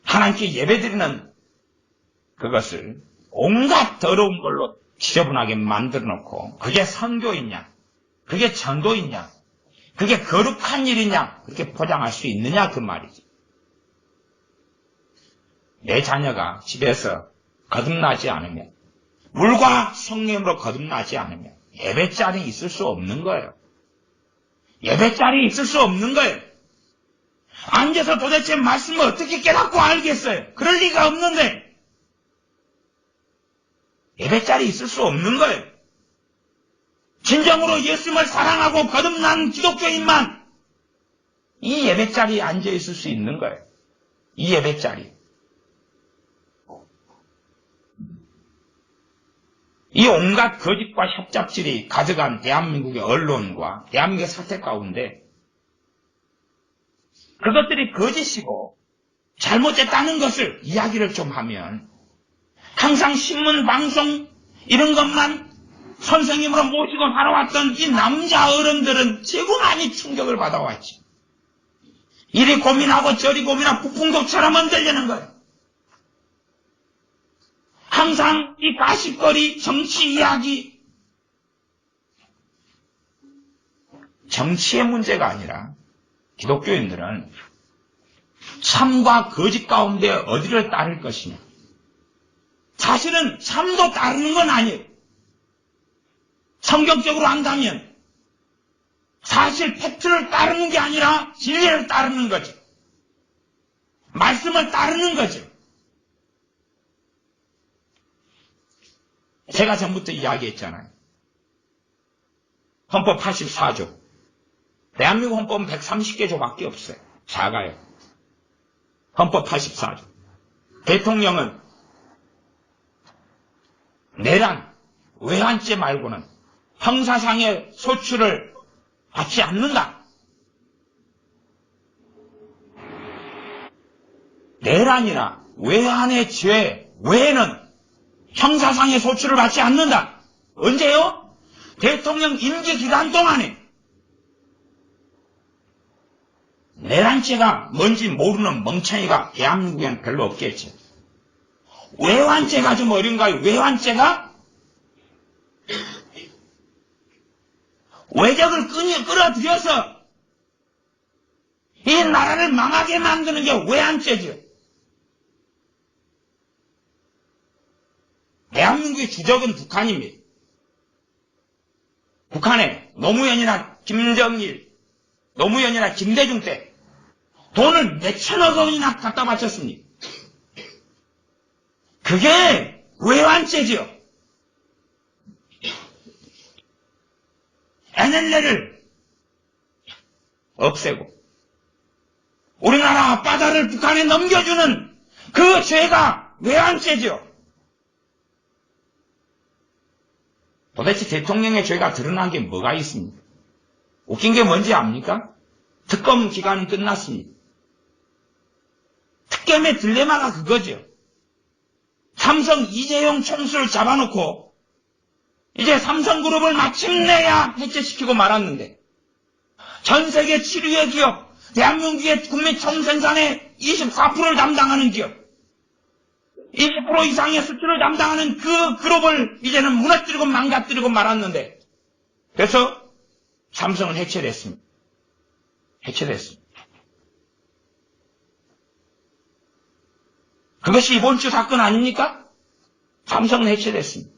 하나님께 예배드리는 그것을 온갖 더러운 걸로 지저분하게 만들어 놓고 그게 선교이냐, 그게 전도이냐, 그게 거룩한 일이냐 그렇게 포장할 수 있느냐 그 말이지. 내 자녀가 집에서 거듭나지 않으면 물과 성령으로 거듭나지 않으면 예배자리에 있을 수 없는 거예요. 예배자리에 있을 수 없는 거예요. 앉아서 도대체 말씀을 어떻게 깨닫고 알겠어요? 그럴 리가 없는데 예배자리에 있을 수 없는 거예요. 진정으로 예수님을 사랑하고 거듭난 기독교인만 이 예배자리에 앉아 있을 수 있는 거예요. 이 예배자리. 이 온갖 거짓과 협잡질이 가져간 대한민국의 언론과 대한민국의 사태 가운데 그것들이 거짓이고 잘못됐다는 것을 이야기를 좀 하면 항상 신문, 방송 이런 것만 선생님으로 모시고 살아왔던 이 남자 어른들은 최고 많이 충격을 받아왔지. 이리 고민하고 저리 고민하고 북풍독처럼 흔들리는 거예요. 항상 이 가십거리, 정치 이야기, 정치의 문제가 아니라 기독교인들은 참과 거짓 가운데 어디를 따를 것이냐. 사실은 참도 따르는 건 아니에요. 성경적으로 한다면 사실 팩트를 따르는 게 아니라 진리를 따르는 거죠. 말씀을 따르는 거죠. 제가 전부터 이야기했잖아요. 헌법 84조. 대한민국 헌법은 130개 조밖에 없어요. 작아요. 헌법 84조. 대통령은 내란, 외환죄 말고는 형사상의 소출을 받지 않는다. 내란이나 외환의 죄 외에는 형사상의 소출을 받지 않는다. 언제요? 대통령 임기 기간 동안에. 내란죄가 뭔지 모르는 멍청이가 대한민국에는 별로 없겠죠. 외환죄가 좀 어려운가요? 외환죄가? 외적을 끌어들여서 이 나라를 망하게 만드는 게 외환죄죠. 대한민국의 주적은 북한입니다. 북한에 노무현이나 김정일, 노무현이나 김대중 때 돈을 몇천억 원이나 갖다 바쳤습니다. 그게 외환죄죠. NLL을 없애고 우리나라 앞바다를 북한에 넘겨주는 그 죄가 외환죄죠. 도대체 대통령의 죄가 드러난 게 뭐가 있습니까? 웃긴 게 뭔지 압니까? 특검 기간이 끝났습니다. 특검의 딜레마가 그거죠. 삼성 이재용 총수를 잡아놓고 이제 삼성그룹을 마침내야 해체시키고 말았는데 전 세계 7위의 기업, 대한민국의 국민 총생산의 24%를 담당하는 기업, 20% 이상의 수출을 담당하는 그 그룹을 이제는 무너뜨리고 망가뜨리고 말았는데 그래서 삼성은 해체됐습니다. 해체됐습니다. 그것이 이번 주 사건 아닙니까? 삼성은 해체됐습니다.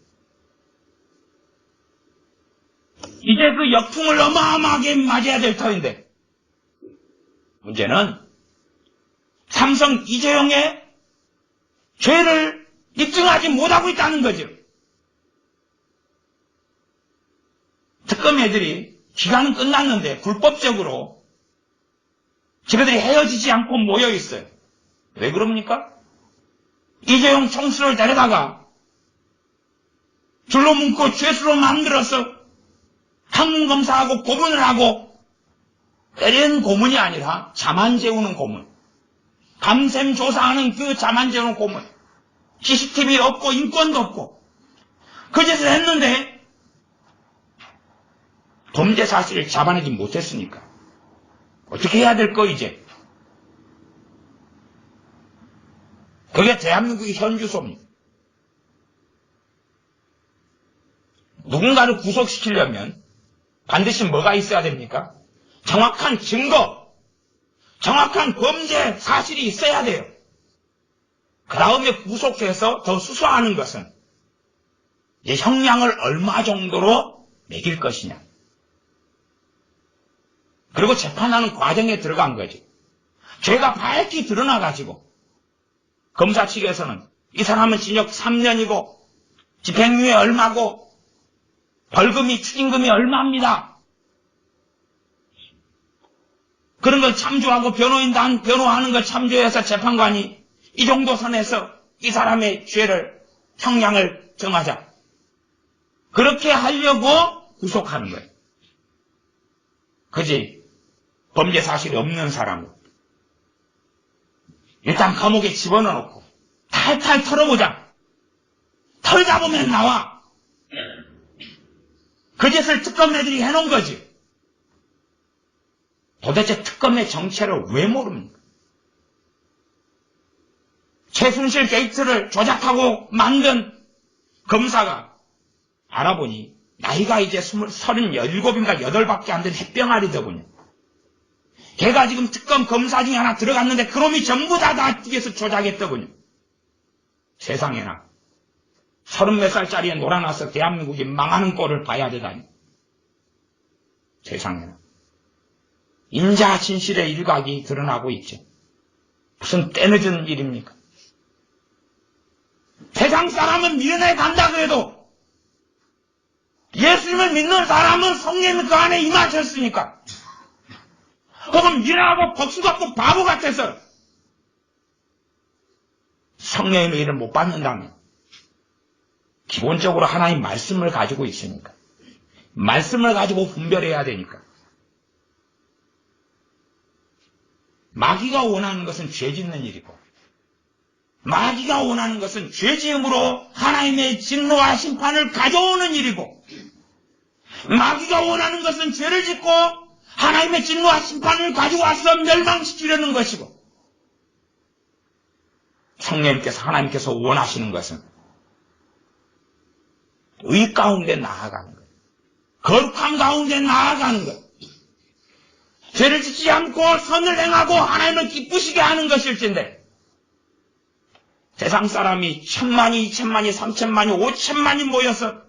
이제 그 역풍을 어마어마하게 맞이해야 될 터인데 문제는 삼성 이재용의 죄를 입증하지 못하고 있다는 거죠. 특검 애들이 기간은 끝났는데 불법적으로 지네들이 헤어지지 않고 모여 있어요. 왜 그럽니까? 이재용 총수를 데려다가 줄로 묶고 죄수로 만들어서 항문검사하고 고문을 하고 때리는 고문이 아니라 자만 재우는 고문. 밤샘 조사하는 그 자만 재우는 고문. CCTV 없고 인권도 없고 그 짓을 했는데 범죄 사실을 잡아내지 못했으니까 어떻게 해야 될 거 이제. 그게 대한민국의 현주소입니다. 누군가를 구속시키려면 반드시 뭐가 있어야 됩니까? 정확한 증거, 정확한 범죄 사실이 있어야 돼요. 그 다음에 구속해서 더 수사하는 것은 이제 형량을 얼마 정도로 매길 것이냐. 그리고 재판하는 과정에 들어간 거지. 죄가 밝히 드러나가지고 검사 측에서는 이 사람은 징역 3년이고 집행유예 얼마고 벌금이 추징금이 얼마입니다. 그런 걸 참조하고 변호인단 변호하는 걸 참조해서 재판관이 이 정도 선에서 이 사람의 죄를 형량을 정하자. 그렇게 하려고 구속하는 거예요. 그지? 범죄 사실이 없는 사람은 일단 감옥에 집어넣어놓고 탈탈 털어보자. 털 잡으면 나와. 그 짓을 특검애들이 해놓은 거지. 도대체 특검의 정체를 왜 모릅니까? 최순실 게이트를 조작하고 만든 검사가 알아보니 나이가 이제 37인가 8밖에 안 된 햇병아리더군요. 걔가 지금 특검 검사 중에 하나 들어갔는데 그놈이 전부 다 뒤에서 조작했더군요. 세상에나 30몇 살짜리에 놀아나서 대한민국이 망하는 꼴을 봐야 되다니. 세상에나. 인자 진실의 일각이 드러나고 있죠. 무슨 때늦은 일입니까? 세상 사람은 미련에 간다고 해도 예수님을 믿는 사람은 성령이 그 안에 임하셨으니까 혹은 미련하고 복수도 없고 바보 같아서 성령의 일을 못 받는다면 기본적으로 하나님 말씀을 가지고 있으니까 말씀을 가지고 분별해야 되니까 마귀가 원하는 것은 죄 짓는 일이고 마귀가 원하는 것은 죄지음으로 하나님의 진노와 심판을 가져오는 일이고, 마귀가 원하는 것은 죄를 짓고 하나님의 진노와 심판을 가져와서 멸망시키려는 것이고, 성령님께서 하나님께서 원하시는 것은 의 가운데 나아가는 것, 거룩함 가운데 나아가는 것, 죄를 짓지 않고 선을 행하고 하나님을 기쁘시게 하는 것일진데, 세상 사람이 1000만이, 2000만이, 3000만이, 5000만이 모여서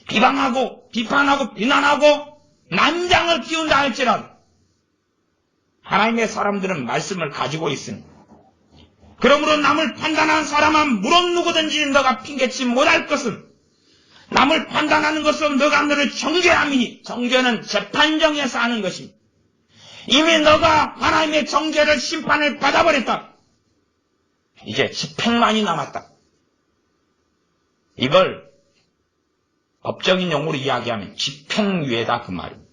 비방하고 비판하고 비난하고 난장을 피운다 할지라도 하나님의 사람들은 말씀을 가지고 있으니, 그러므로 남을 판단한 사람아 무릇 누구든지 너가 핑계치 못할 것은, 남을 판단하는 것은 너가 너를 정죄함이니, 정죄는 재판정에서 하는 것입니다. 이미 너가 하나님의 정죄를 심판을 받아버렸다. 이제 집행만이 남았다. 이걸 법적인 용어로 이야기하면 집행유예다 그 말입니다.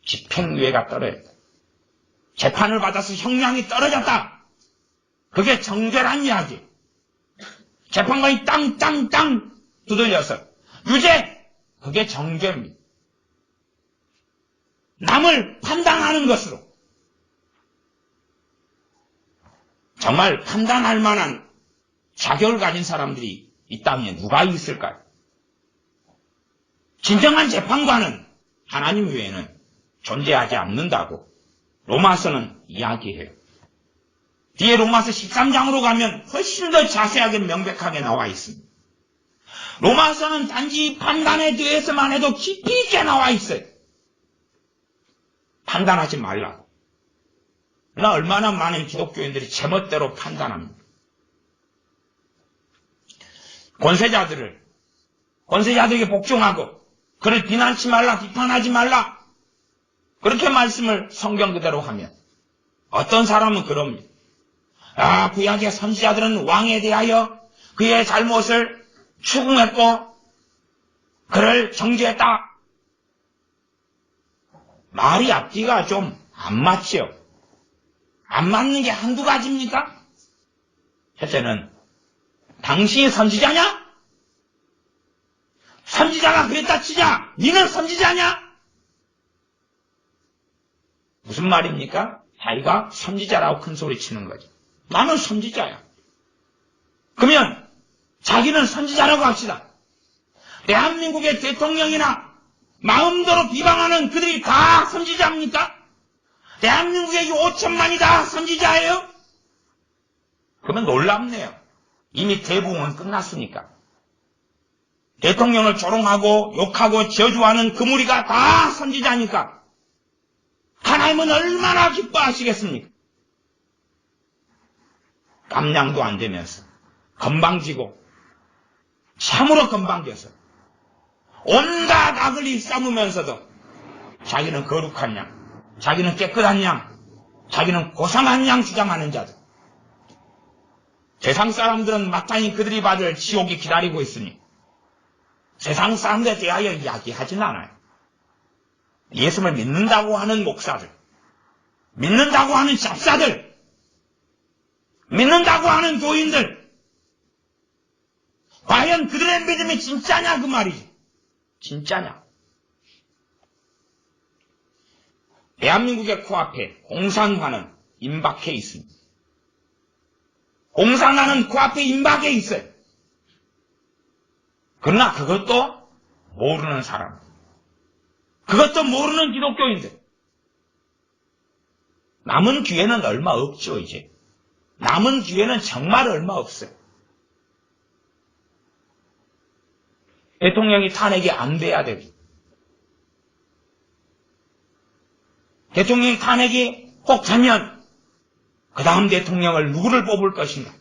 집행유예가 떨어졌다. 재판을 받아서 형량이 떨어졌다. 그게 정죄란 이야기. 재판관이 땅땅땅 두들려서 유죄, 그게 정죄입니다. 남을 판단하는 것으로, 정말 판단할 만한 자격을 가진 사람들이 이 땅에 누가 있을까요? 진정한 재판관은 하나님 외에는 존재하지 않는다고 로마서는 이야기해요. 뒤에 로마서 13장으로 가면 훨씬 더 자세하게 명백하게 나와 있습니다. 로마서는 단지 판단에 대해서만 해도 깊이 있게 나와 있어요. 판단하지 말라고. 그러나 얼마나 많은 기독교인들이 제멋대로 판단합니다. 권세자들에게 복종하고 그를 비난치 말라, 비판하지 말라, 그렇게 말씀을 성경 그대로 하면 어떤 사람은 그럽니다. 구약의 선지자들은 왕에 대하여 그의 잘못을 추궁했고 그를 정죄했다. 말이 앞뒤가 좀 안 맞죠. 안 맞는 게 한두 가지입니까? 첫째는 당신이 선지자냐? 선지자가 그랬다 치자. 니는 선지자냐? 무슨 말입니까? 자기가 선지자라고 큰 소리 치는 거죠. 나는 선지자야. 그러면 자기는 선지자라고 합시다. 대한민국의 대통령이나 마음대로 비방하는 그들이 다 선지자입니까? 대한민국의 5천만이 다 선지자예요? 그러면 놀랍네요. 이미 대부흥은 끝났으니까. 대통령을 조롱하고 욕하고 저주하는 그 무리가 다 선지자니까 하나님은 얼마나 기뻐하시겠습니까? 깜냥도 안 되면서 건방지고 참으로 건방져서 온갖 악을 일삼으면서도 자기는 거룩한 양, 자기는 깨끗한 양, 자기는 고상한 양 주장하는 자들. 세상 사람들은 마땅히 그들이 받을 지옥이 기다리고 있으니 세상 사람들에 대하여 이야기하진 않아요. 예수를 믿는다고 하는 목사들, 믿는다고 하는 잡사들, 믿는다고 하는 교인들, 과연 그들의 믿음이 진짜냐 그 말이지. 진짜냐? 대한민국의 코앞에 공산화는 임박해 있습니다. 공산화는 코앞에 임박해 있어요. 그러나 그것도 모르는 사람, 그것도 모르는 기독교인들. 남은 기회는 얼마 없죠. 이제 남은 기회는 정말 얼마 없어요. 대통령이 탄핵이 안 돼야 되고, 대통령이 탄핵이 꼭 되면 그 다음 대통령을 누구를 뽑을 것인가,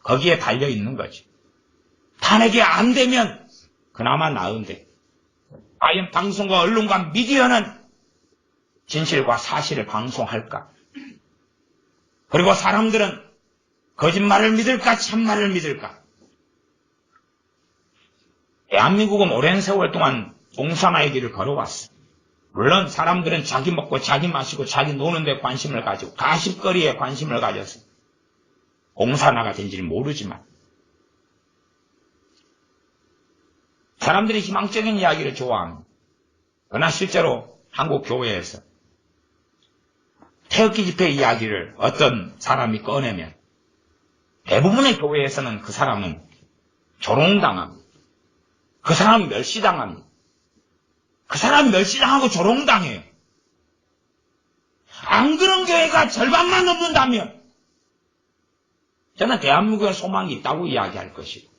거기에 달려있는 거지. 탄핵이 안 되면 그나마 나은데 과연 방송과 언론과 미디어는 진실과 사실을 방송할까? 그리고 사람들은 거짓말을 믿을까 참말을 믿을까? 대한민국은 오랜 세월 동안 공산화의 길을 걸어왔어. 물론 사람들은 자기 먹고 자기 마시고 자기 노는 데 관심을 가지고 가십거리에 관심을 가졌어. 옹산화가 된지는 모르지만 사람들이 희망적인 이야기를 좋아합니다. 그러나 실제로 한국 교회에서 태극기 집회 이야기를 어떤 사람이 꺼내면 대부분의 교회에서는 그 사람은 조롱당합니다. 그 사람은 멸시당합니다. 그 사람이 멸시당하고 조롱당해요. 안 그런 교회가 절반만 넘는다면 저는 대한민국에 소망이 있다고 이야기할 것이고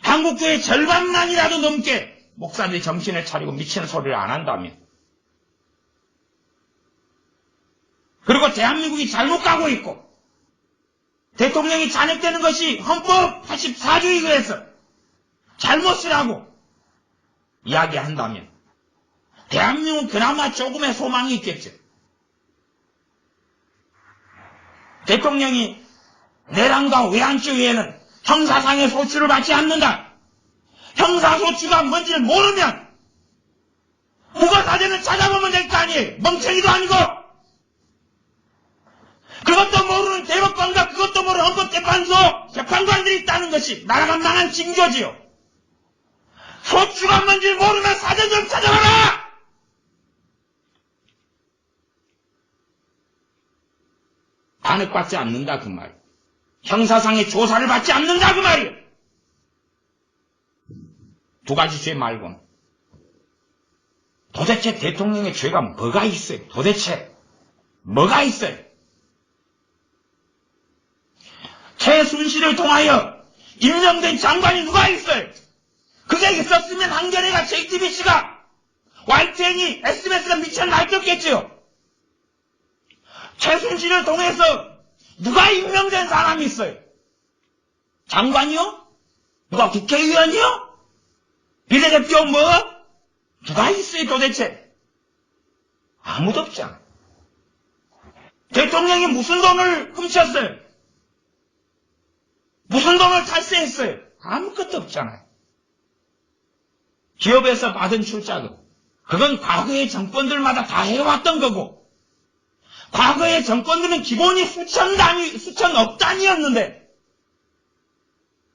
한국교회 절반만이라도 넘게 목사들이 정신을 차리고 미치는 소리를 안 한다면 그리고 대한민국이 잘못 가고 있고 대통령이 잔액되는 것이 헌법 84조에 의해서 잘못이라고 이야기한다면 대한민국은 그나마 조금의 소망이 있겠죠. 대통령이 내란과 외환죄 외에는 형사상의 소추를 받지 않는다. 형사소추가 뭔지를 모르면 국어사전을 찾아보면 될 거 아니에요. 멍청이도 아니고. 그것도 모르는 대법관과 그것도 모르는 헌법재판소 재판관들이 있다는 것이 나라가 망한 징조지요. 소추가 뭔지를 모르면 사전 좀 찾아봐라. 단핵받지 않는다 그 말. 형사상의 조사를 받지 않는다 그 말이에요. 두 가지 죄 말고는. 도대체 대통령의 죄가 뭐가 있어요? 도대체 뭐가 있어요? 최순실을 통하여 임명된 장관이 누가 있어요? 그게 있었으면 한겨레가 JTBC가 YTN이 SBS가 미쳐 날뛰었겠지요. 최순실을 통해서 누가 임명된 사람이 있어요? 장관이요? 누가 국회의원이요? 비례대표 뭐? 누가 있어요 도대체? 아무도 없잖아. 대통령이 무슨 돈을 훔쳤어요? 무슨 돈을 탈세했어요? 아무것도 없잖아요. 기업에서 받은 출자금, 그건 과거의 정권들마다 다 해왔던 거고 과거의 정권들은 기본이 수천억 단위였는데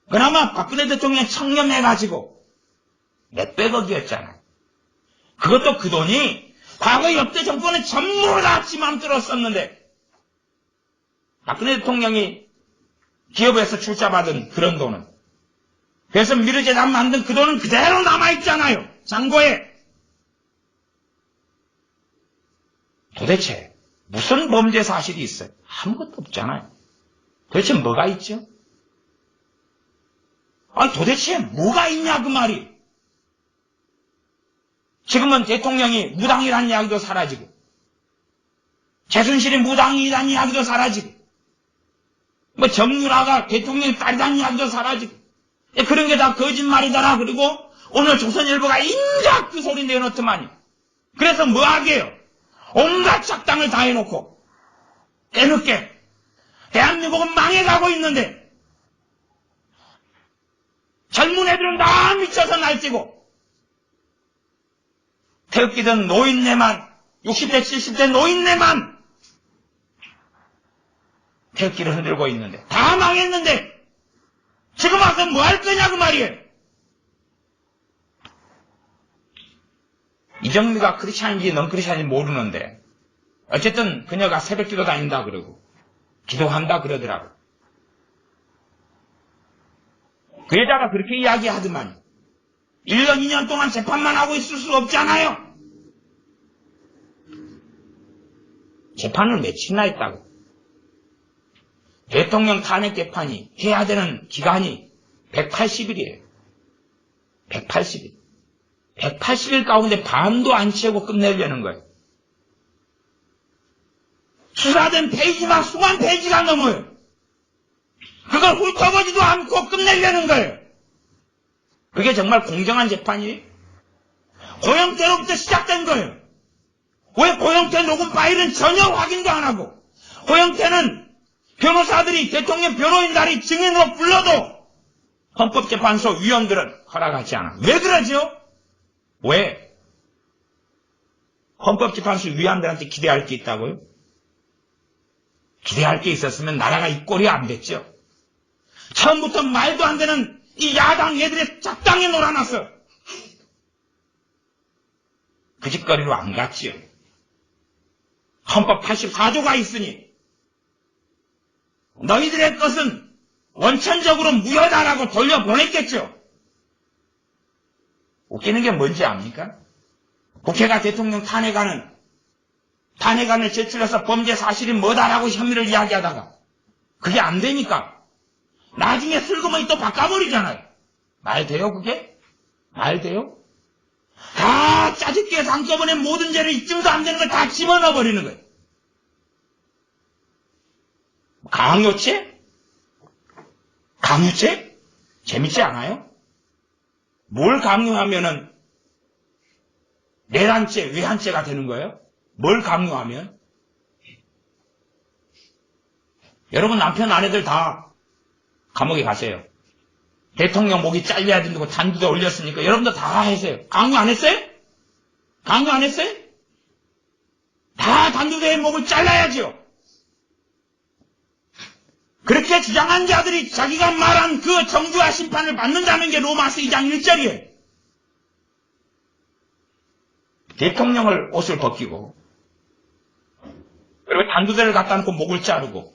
그나마 박근혜 대통령이 청렴해가지고 몇백억이었잖아요. 그것도 그 돈이 과거 역대 정권은 전부 다 지 맘대로 썼는데 박근혜 대통령이 기업에서 출자받은 그런 돈은 그래서 미르재단 만든 그 돈은 그대로 남아있잖아요. 잔고에. 도대체 무슨 범죄 사실이 있어요? 아무것도 없잖아요. 도대체 뭐가 있죠? 아니 도대체 뭐가 있냐 그 말이. 지금은 대통령이 무당이라는 이야기도 사라지고 최순실이 무당이라는 이야기도 사라지고 뭐 정유라가 대통령의 딸이라는 이야기도 사라지고 그런 게 다 거짓말이더라. 그리고 오늘 조선일보가 인작 그 소리 내놓더만요. 그래서 뭐 하게요? 온갖 작당을 다 해놓고 깨늦게 대한민국은 망해가고 있는데 젊은 애들은 다 미쳐서 날뛰고 태극기든 노인네만 60대 70대 노인네만 태극기를 흔들고 있는데 다 망했는데 지금 와서 뭐 할 거냐 그 말이에요. 이정미가 크리스찬인지 넌 크리스찬인지 모르는데 어쨌든 그녀가 새벽기도 다닌다 그러고 기도한다 그러더라고. 그 여자가 그렇게 이야기하더만 1년 2년 동안 재판만 하고 있을 수 없잖아요. 재판을 며칠이나 했다고. 대통령 탄핵 재판이 해야 되는 기간이 180일이에요. 180일. 180일 가운데 반도 안 채우고 끝내려는 거예요. 수사된 페이지만 수만 페이지가 넘어요. 그걸 훑어보지도 않고 끝내려는 거예요. 그게 정말 공정한 재판이에요? 고영태로부터 시작된 거예요. 왜 고영태 녹음 파일은 전혀 확인도 안 하고 고영태는 변호사들이 대통령 변호인단이 증인으로 불러도 헌법재판소 위원들은 허락하지 않아. 왜 그러죠? 왜? 헌법재판소 위원들한테 기대할 게 있다고요? 기대할 게 있었으면 나라가 이 꼴이 안 됐죠. 처음부터 말도 안 되는 이 야당 얘들이 적당히 놀아놨어. 그 짓거리로 안 갔지요. 헌법 84조가 있으니 너희들의 것은 원천적으로 무효다라고 돌려보냈겠죠. 웃기는 게 뭔지 압니까? 국회가 대통령 탄핵안을 제출해서 범죄 사실이 뭐다라고 혐의를 이야기하다가 그게 안 되니까 나중에 슬그머니 또 바꿔버리잖아요. 말 돼요 그게? 말 돼요? 다 짜집게 한꺼번에 모든 죄를 입증도 안 되는 걸 다 집어넣어버리는 거예요. 강요죄? 강요죄? 재밌지 않아요? 뭘 강요하면은 내란죄, 외환죄가 되는 거예요? 뭘 강요하면? 여러분 남편 아내들 다 감옥에 가세요. 대통령 목이 잘려야 된다고 단두대 올렸으니까 여러분들 다 하세요. 강요 안 했어요? 강요 안 했어요? 다 단두대의 목을 잘라야죠. 그렇게 주장한 자들이 자기가 말한 그 정죄와 심판을 받는다는 게 로마서 2장 1절이에요. 대통령을 옷을 벗기고 그리고 단두대를 갖다 놓고 목을 자르고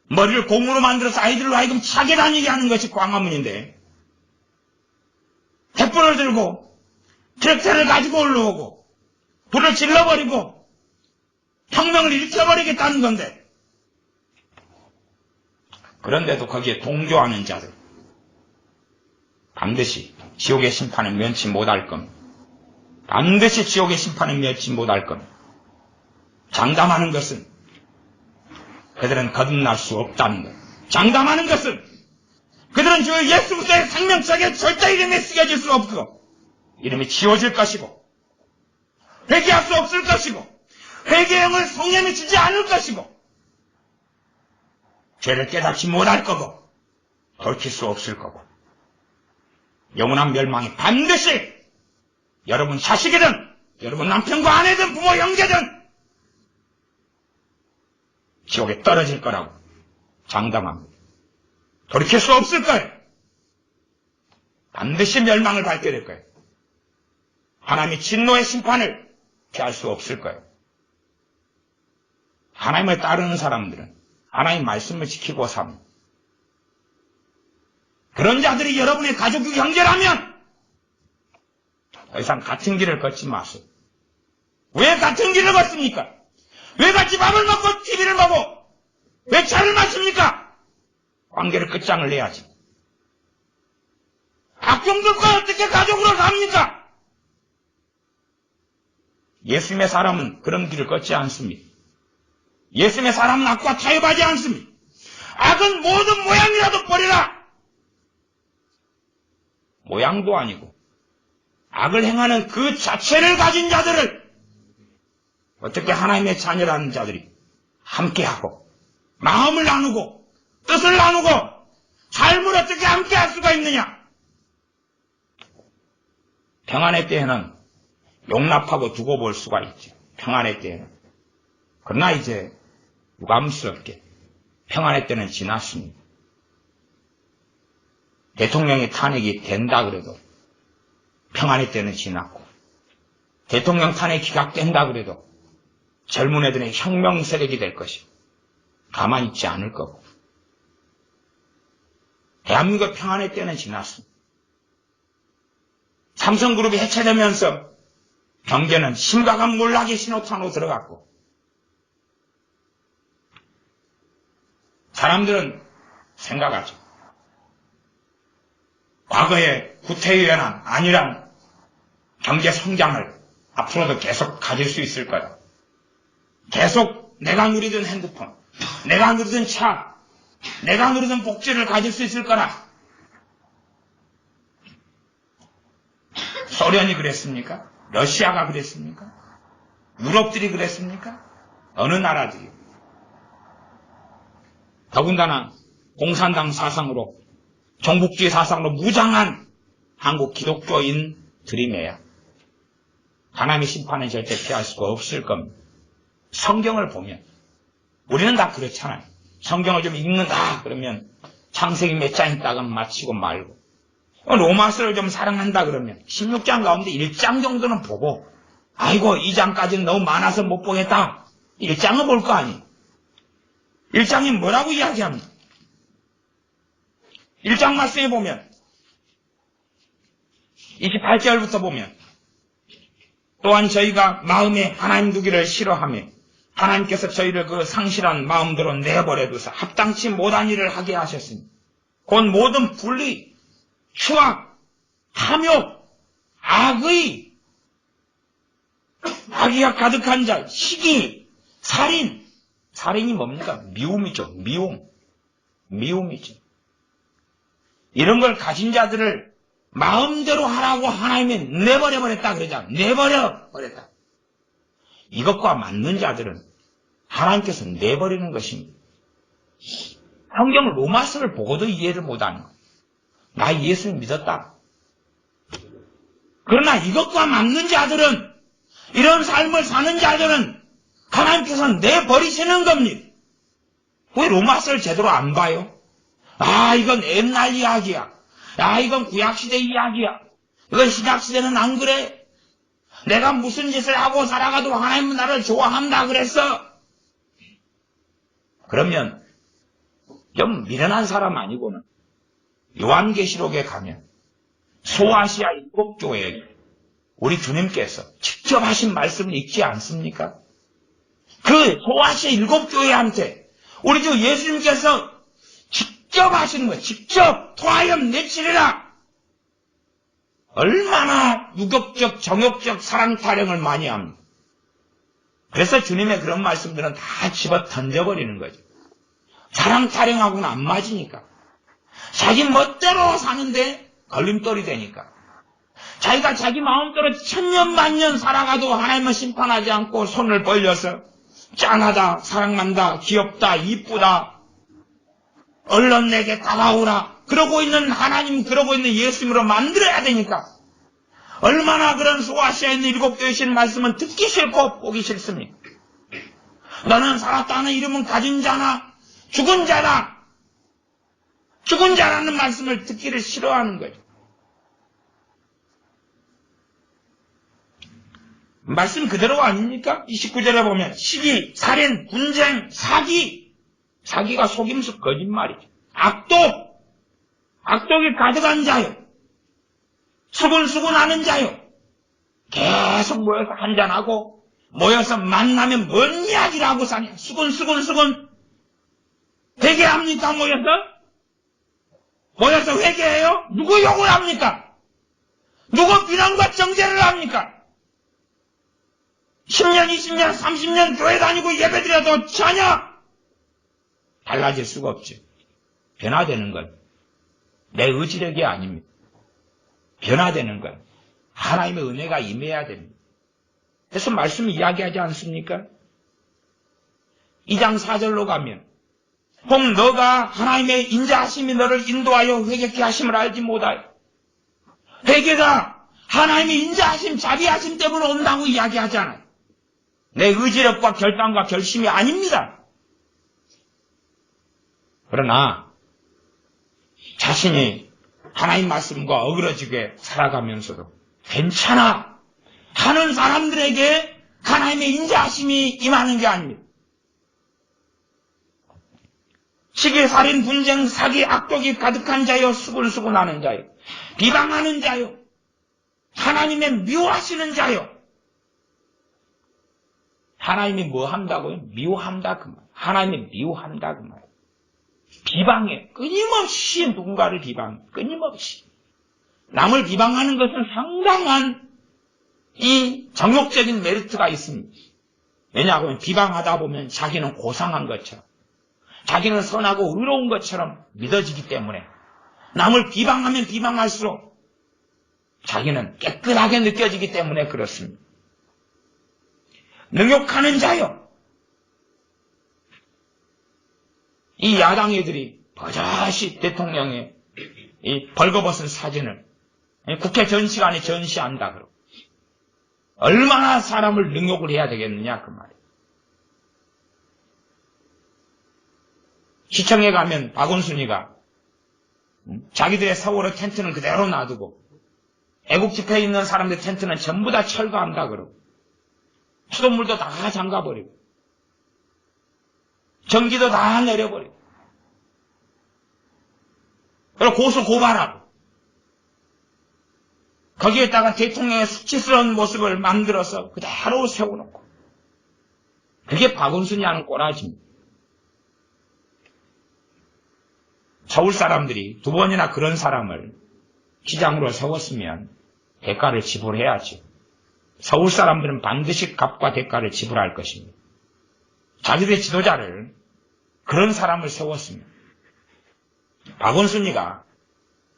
머리를 공으로 만들어서 아이들로 하여금 차게 다니게 하는 것이 광화문인데 횃불을 들고 트랙터를 가지고 올라오고 불을 질러버리고 혁명을 일으켜버리겠다는 건데 그런데도 거기에 동조하는 자들 반드시 지옥의 심판을 면치 못할 겁니다. 반드시 지옥의 심판을 면치 못할 겁니다. 장담하는 것은 그들은 거듭날 수 없다는 것. 장담하는 것은 그들은 주 예수 그리스도의 생명책에 절대 이름이 쓰여질 수 없고 이름이 지워질 것이고 회개할 수 없을 것이고 회개형을 성령이 주지 않을 것이고 죄를 깨닫지 못할 거고 돌이킬 수 없을 거고 영원한 멸망이 반드시 여러분 자식이든 여러분 남편과 아내든 부모 형제든 지옥에 떨어질 거라고 장담합니다. 돌이킬 수 없을 거예요. 반드시 멸망을 밟게 될 거예요. 하나님의 진노의 심판을 피할 수 없을 거예요. 하나님을 따르는 사람들은 하나님 말씀을 지키고 삽니다. 그런 자들이 여러분의 가족이 형제라면 더 이상 같은 길을 걷지 마세요. 왜 같은 길을 걷습니까? 왜 같이 밥을 먹고 TV를 보고 왜 차를 마십니까? 관계를 끝장을 내야지. 악종들과 어떻게 가족으로 삽니까? 예수님의 사람은 그런 길을 걷지 않습니다. 예수님의 사람은 악과 타협하지 않습니다. 악은 모든 모양이라도 버리라. 모양도 아니고 악을 행하는 그 자체를 가진 자들을 어떻게 하나님의 자녀라는 자들이 함께하고 마음을 나누고 뜻을 나누고 삶을 어떻게 함께할 수가 있느냐. 평안의 때에는 용납하고 두고 볼 수가 있죠. 평안의 때에는. 그러나 이제 유감스럽게 평안의 때는 지났습니다. 대통령의 탄핵이 된다 그래도 평안의 때는 지났고 대통령 탄핵이 기각된다 그래도 젊은 애들의 혁명 세력이 될 것이고 가만히 있지 않을 거고 대한민국 평안의 때는 지났습니다. 삼성그룹이 해체되면서 경제는 심각한 몰락의 신호탄으로 들어갔고 사람들은 생각하죠. 과거의 구태의연한 안일한 경제 성장을 앞으로도 계속 가질 수 있을 거야. 계속 내가 누리던 핸드폰, 내가 누리던 차, 내가 누리던 복지를 가질 수 있을 거라. 소련이 그랬습니까? 러시아가 그랬습니까? 유럽들이 그랬습니까? 어느 나라들이? 더군다나 공산당 사상으로 종북주의 사상으로 무장한 한국 기독교인들이매야 하나님의 심판은 절대 피할 수가 없을 겁니다. 성경을 보면 우리는 다 그렇잖아요. 성경을 좀 읽는다 그러면 창세기 몇 장 있다가 마치고 말고, 로마서를 좀 사랑한다 그러면 16장 가운데 1장 정도는 보고, 아이고 2장까지는 너무 많아서 못 보겠다, 1장은 볼 거 아니에요. 1장이 뭐라고 이야기합니까? 1장 말씀에 보면 28절부터 보면, 또한 저희가 마음에 하나님 두기를 싫어하며 하나님께서 저희를 그 상실한 마음대로 내버려 두사 합당치 못한 일을 하게 하셨으니 곧 모든 불의, 추악, 탐욕, 악의가 가득한 자, 시기, 살인. 살인이 뭡니까? 미움이죠. 미움이죠. 이런 걸 가진 자들을 마음대로 하라고 하나님이 내버려버렸다 그러잖아. 내버려버렸다. 이것과 맞는 자들은 하나님께서 내버리는 것입니다. 성경 로마서를 보고도 이해를 못하는 거예요. 나 예수를 믿었다. 그러나 이것과 맞는 자들은, 이런 삶을 사는 자들은 하나님께서 내버리시는 겁니다. 왜 로마서를 제대로 안 봐요? 아, 이건 옛날 이야기야. 아, 이건 구약시대 이야기야. 이건 신약시대는 안 그래. 내가 무슨 짓을 하고 살아가도 하나님은 나를 좋아한다 그랬어. 그러면 좀 미련한 사람 아니고는 요한계시록에 가면 소아시아 7교회에 우리 주님께서 직접 하신 말씀을 읽지 않습니까? 그 소아시아 7교회한테 우리 주 예수님께서 직접 하시는 거예요. 직접 토하염 내치리라. 얼마나 유격적, 정욕적 사랑 타령을 많이 합니다. 그래서 주님의 그런 말씀들은 다 집어 던져버리는 거죠. 사랑 타령하고는 안 맞으니까. 자기 멋대로 사는데 걸림돌이 되니까. 자기가 자기 마음대로 천년만년 살아가도 하나님은 심판하지 않고 손을 벌려서 짠하다, 사랑난다, 귀엽다, 이쁘다, 얼른 내게 다가오라, 그러고 있는 하나님, 그러고 있는 예수님으로 만들어야 되니까. 얼마나 그런 소아시아에 있는 7교회신 말씀은 듣기 싫고 보기 싫습니까? 너는 살았다는 이름은 가진 자나 죽은 자다. 죽은 자라는 말씀을 듣기를 싫어하는 거죠. 말씀 그대로 아닙니까? 29절에 보면 시기, 살인, 분쟁, 사기. 사기가 속임수, 거짓말이죠. 악독이 가득한 자요. 수군수군하는 자요. 계속 모여서 한잔하고 모여서 만나면 뭔 이야기를 하고 사냐. 수군. 회개합니까? 모여서 회개해요? 누구 욕을 합니까? 누구 비난과 정죄를 합니까? 10년, 20년, 30년 교회 다니고 예배드려도 전혀 달라질 수가 없죠. 변화되는 건 내 의지력이 아닙니다. 변화되는 건 하나님의 은혜가 임해야 됩니다. 그래서 말씀이 이야기하지 않습니까? 2장 4절로 가면 혹 너가 하나님의 인자하심이 너를 인도하여 회개케 하심을 알지 못하여. 회개가 하나님의 인자하심, 자비하심 때문에 온다고 이야기하잖아요. 내 의지력과 결단과 결심이 아닙니다. 그러나 자신이 하나님 말씀과 어그러지게 살아가면서도 괜찮아 하는 사람들에게 하나님의 인자하심이 임하는 게 아닙니다. 시기, 살인, 분쟁, 사기, 악독이 가득한 자요, 수군수군하는 자요, 비방하는 자요, 하나님의 미워하시는 자요. 하나님이 뭐 한다고요? 미워한다 그 말. 하나님이 미워한다 그 말. 비방해. 끊임없이 누군가를 비방해. 끊임없이. 남을 비방하는 것은 상당한 이 정욕적인 메리트가 있습니다. 왜냐하면 비방하다 보면 자기는 고상한 것처럼, 자기는 선하고 의로운 것처럼 믿어지기 때문에 남을 비방하면 비방할수록 자기는 깨끗하게 느껴지기 때문에 그렇습니다. 능욕하는 자요. 이 야당 애들이 버젓이 대통령의 이 벌거벗은 사진을 국회 전시관에 전시한다 그러고 얼마나 사람을 능욕을 해야 되겠느냐 그 말이에요. 시청에 가면 박원순이가 자기들의 세월호 텐트는 그대로 놔두고 애국 집회에 있는 사람들 텐트는 전부 다 철거한다 그러고 수돗물도 다 잠가버리고 전기도 다 내려버리고 그리고 고소 고발하고 거기에다가 대통령의 수치스러운 모습을 만들어서 그대로 세워놓고 그게 박원순이 하는 꼬라지입니다. 서울 사람들이 두 번이나 그런 사람을 시장으로 세웠으면 대가를 지불해야지. 서울 사람들은 반드시 값과 대가를 지불할 것입니다. 자기들의 지도자를 그런 사람을 세웠습니다. 박원순이가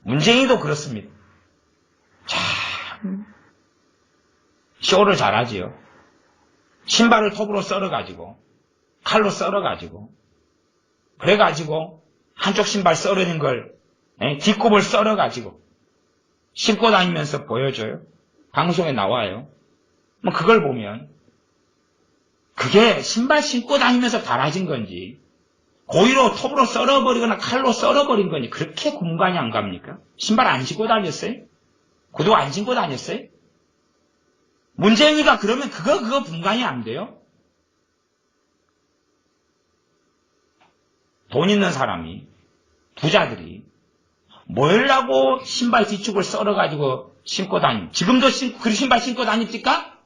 문재인도 그렇습니다. 참 쇼를 잘하지요. 신발을 톱으로 썰어가지고 칼로 썰어가지고 그래가지고 한쪽 신발 썰어진 걸 뒷굽을 썰어가지고 신고 다니면서 보여줘요. 방송에 나와요. 뭐 그걸 보면 그게 신발 신고 다니면서 달아진 건지 고의로 톱으로 썰어버리거나 칼로 썰어버린 건지 그렇게 공간이 안 갑니까? 신발 안 신고 다녔어요? 구두 안 신고 다녔어요? 문재인이가 그러면 그거 분간이 안 돼요? 돈 있는 사람이, 부자들이 뭐라고 신발 뒤축을 썰어가지고 신고 다니? 지금도 그 신발 신고 다닙니까?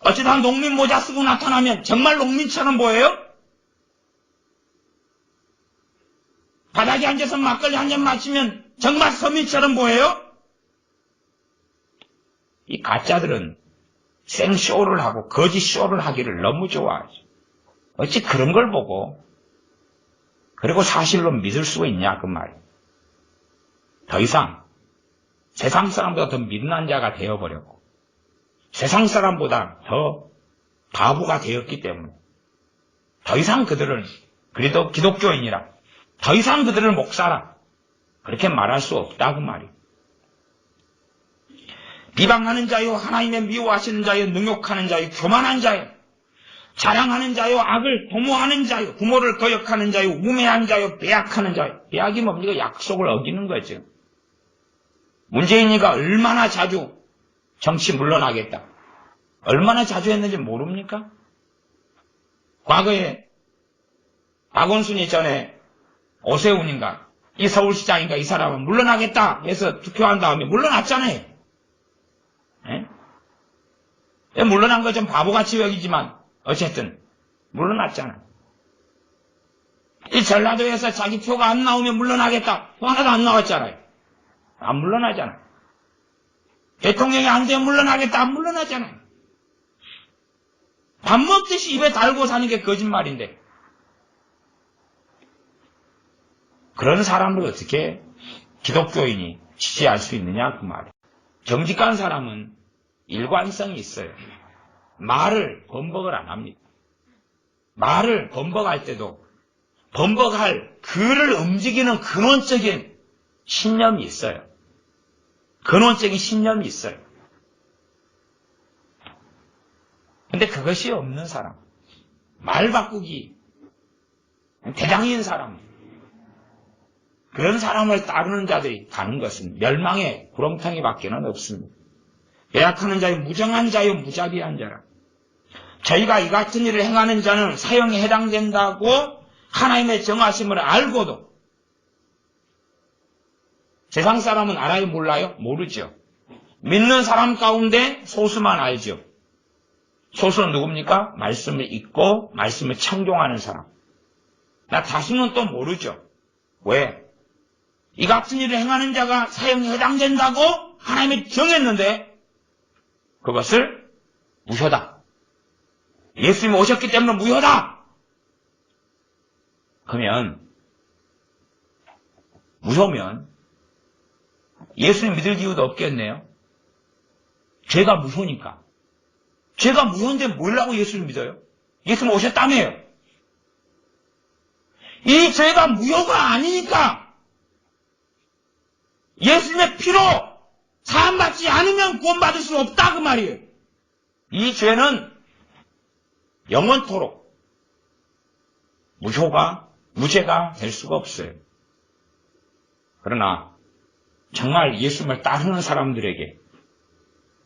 어쩌다 농민 모자 쓰고 나타나면 정말 농민처럼 보여요? 바닥에 앉아서 막걸리 한 잔 마시면 정말 서민처럼 보여요? 이 가짜들은 생쇼를 하고 거짓 쇼를 하기를 너무 좋아하죠. 어찌 그런 걸 보고 그리고 사실로 믿을 수가 있냐 그 말이에요. 더 이상 세상 사람보다 더 믿는 자가 되어버렸고 세상 사람보다 더 바보가 되었기 때문에 더 이상 그들은 그래도 기독교인이라 더 이상 그들을 목사라 그렇게 말할 수 없다 그 말이에요. 비방하는 자요 하나님의 미워하시는 자요 능욕하는 자요 교만한 자요 자랑하는 자요 악을 도모하는 자요 부모를 거역하는 자요 우매한 자요 빼앗하는 자요. 빼앗이 뭡니까? 약속을 어기는 거죠. 문재인이가 얼마나 자주 정치 물러나겠다. 얼마나 자주 했는지 모릅니까? 과거에 박원순이 전에 오세훈인가 이 서울시장인가 이 사람은 물러나겠다 해서 투표한 다음에 물러났잖아요. 예? 물러난 거 좀 바보같이 여기지만 어쨌든 물러났잖아. 이 전라도에서 자기 표가 안 나오면 물러나겠다. 표 하나도 안 나왔잖아요. 안 물러나잖아. 대통령이 안 되면 물러나겠다. 안 물러나잖아요. 밥 먹듯이 입에 달고 사는 게 거짓말인데 그런 사람을 어떻게 기독교인이 지지할 수 있느냐 그 말이에요. 정직한 사람은 일관성이 있어요. 말을 번복을 안 합니다. 말을 번복할 때도 번복할 글을 움직이는 근원적인 신념이 있어요. 근원적인 신념이 있어요. 근데 그것이 없는 사람, 말 바꾸기 대장인 사람, 그런 사람을 따르는 자들이 가는 것은 멸망의 구렁텅이밖에는 없습니다. 배약하는 자요 무정한 자요 무자비한 자라. 저희가 이 같은 일을 행하는 자는 사형에 해당된다고 하나님의 정하심을 알고도 세상 사람은 알아요? 몰라요? 모르죠. 믿는 사람 가운데 소수만 알죠. 소수는 누굽니까? 말씀을 읽고 말씀을 청종하는 사람. 나 다수는 또 모르죠. 왜? 이 같은 일을 행하는 자가 사형에 해당된다고 하나님이 정했는데 그것을 무효다. 예수님이 오셨기 때문에 무효다. 그러면 무효면 예수님 믿을 이유도 없겠네요. 죄가 무효니까. 죄가 무효인데 뭐라고 예수를 믿어요? 예수님 오셨다며요. 이 죄가 무효가 아니니까 예수님의 피로 사함받지 않으면 구원받을 수 없다 그 말이에요. 이 죄는 영원토록 무죄가 될 수가 없어요. 그러나 정말 예수님을 따르는 사람들에게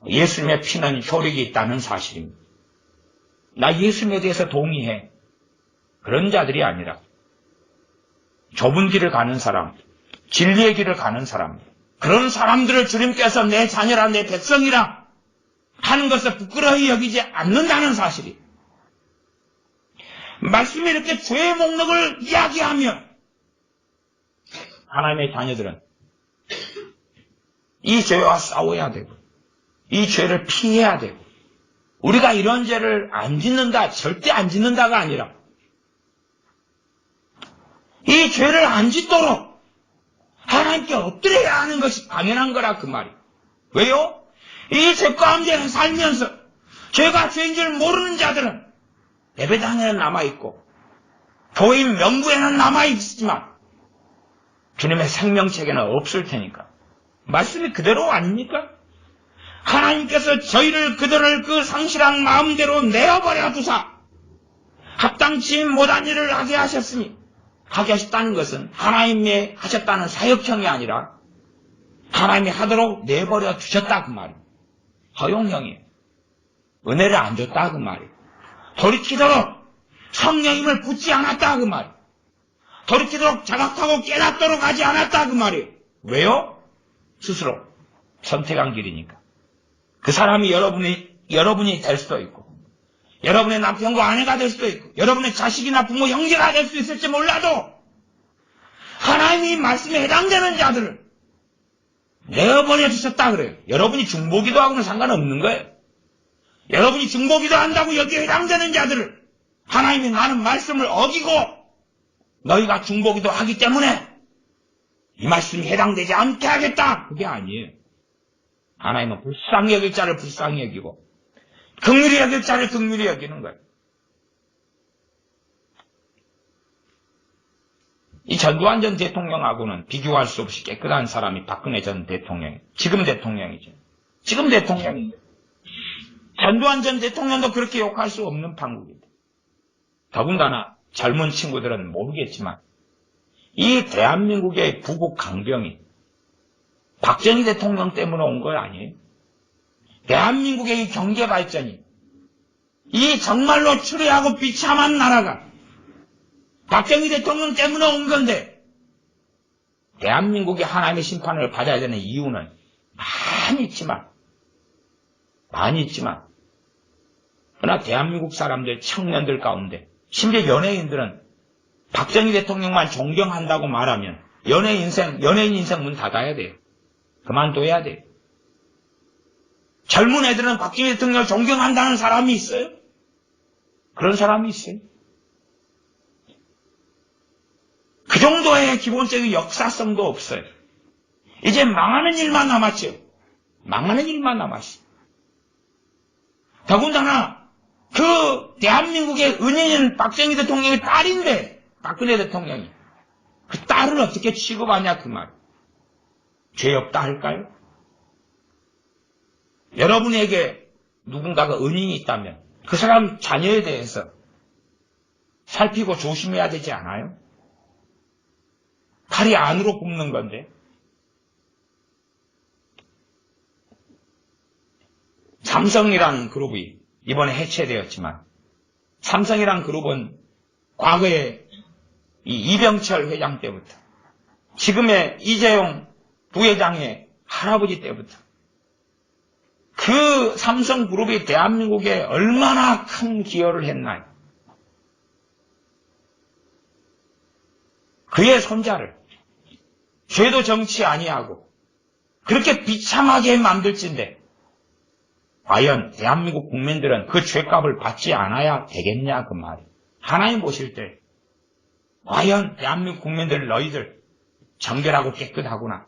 예수님의 피는 효력이 있다는 사실입니다. 나 예수님에 대해서 동의해. 그런 자들이 아니라 좁은 길을 가는 사람, 진리의 길을 가는 사람, 그런 사람들을 주님께서 내 자녀라 내 백성이라 하는 것을 부끄러이 여기지 않는다는 사실이, 말씀에 이렇게 죄의 목록을 이야기하며 하나님의 자녀들은 이 죄와 싸워야 되고 이 죄를 피해야 되고, 우리가 이런 죄를 안 짓는다, 절대 안 짓는다가 아니라 이 죄를 안 짓도록 하나님께 엎드려야 하는 것이 당연한 거라 그 말이에요. 왜요? 이 죄 가운데 살면서 죄가 죄인 줄 모르는 자들은 예배당에는 남아있고 교인 명부에는 남아있지만 주님의 생명책에는 없을 테니까. 말씀이 그대로 아닙니까? 하나님께서 그들을 그 상실한 마음대로 내어버려 두사 합당치 못한 일을 하게 하셨으니, 하게 하셨다는 것은 하나님이 하셨다는 사역형이 아니라 하나님이 하도록 내버려 두셨다 그 말이에요. 허용형이에요. 은혜를 안 줬다 그 말이에요. 돌이키도록 성령님을 붙지 않았다 그 말이에요. 돌이키도록 자각하고 깨닫도록 하지 않았다 그 말이에요. 왜요? 스스로 선택한 길이니까. 그 사람이 여러분이 될 수도 있고, 여러분의 남편과 아내가 될 수도 있고, 여러분의 자식이나 부모, 형제가 될 수 있을지 몰라도 하나님이 말씀에 해당되는 자들을 내어버려 주셨다 그래요. 여러분이 중보기도 하고는 상관없는 거예요. 여러분이 중보기도 한다고 여기에 해당되는 자들을 하나님이 나는 말씀을 어기고 너희가 중보기도 하기 때문에 이 말씀이 해당되지 않게 하겠다, 그게 아니에요. 하나님은 불쌍히 여길 자를 불쌍히 여기고 긍휼히 여길 자를 긍휼히 여기는 거예요. 이 전두환 전 대통령하고는 비교할 수 없이 깨끗한 사람이 박근혜 전 대통령, 지금 대통령이죠. 지금 대통령이죠. 전두환 전 대통령도 그렇게 욕할 수 없는 판국입니다. 더군다나 젊은 친구들은 모르겠지만 이 대한민국의 부국 강병이 박정희 대통령 때문에 온 거 아니에요? 대한민국의 이 경제 발전이, 이 정말로 추레하고 비참한 나라가 박정희 대통령 때문에 온 건데, 대한민국이 하나님의 심판을 받아야 되는 이유는 많이 있지만, 그러나 대한민국 사람들, 청년들 가운데, 심지어 연예인들은 박정희 대통령만 존경한다고 말하면 연예인 인생 문 닫아야 돼요. 그만둬야 돼요. 젊은 애들은 박정희 대통령을 존경한다는 사람이 있어요? 그런 사람이 있어요? 그 정도의 기본적인 역사성도 없어요. 이제 망하는 일만 남았죠. 망하는 일만 남았어요. 더군다나 그 대한민국의 은인인 박정희 대통령의 딸인데, 박근혜 대통령이 그 딸을 어떻게 취급하냐 그 말. 죄 없다 할까요? 여러분에게 누군가가 은인이 있다면 그 사람 자녀에 대해서 살피고 조심해야 되지 않아요? 팔이 안으로 굽는 건데. 삼성이라는 그룹이 이번에 해체되었지만, 삼성이라는 그룹은 과거에 이 이병철 회장 때부터 지금의 이재용 부회장의 할아버지 때부터 그 삼성그룹이 대한민국에 얼마나 큰 기여를 했나요? 그의 손자를 죄도 정치 아니하고 그렇게 비참하게 만들진데 과연 대한민국 국민들은 그 죄값을 받지 않아야 되겠냐 그 말이에요. 하나님 보실 때 과연 대한민국 국민들 너희들 정결하고 깨끗하구나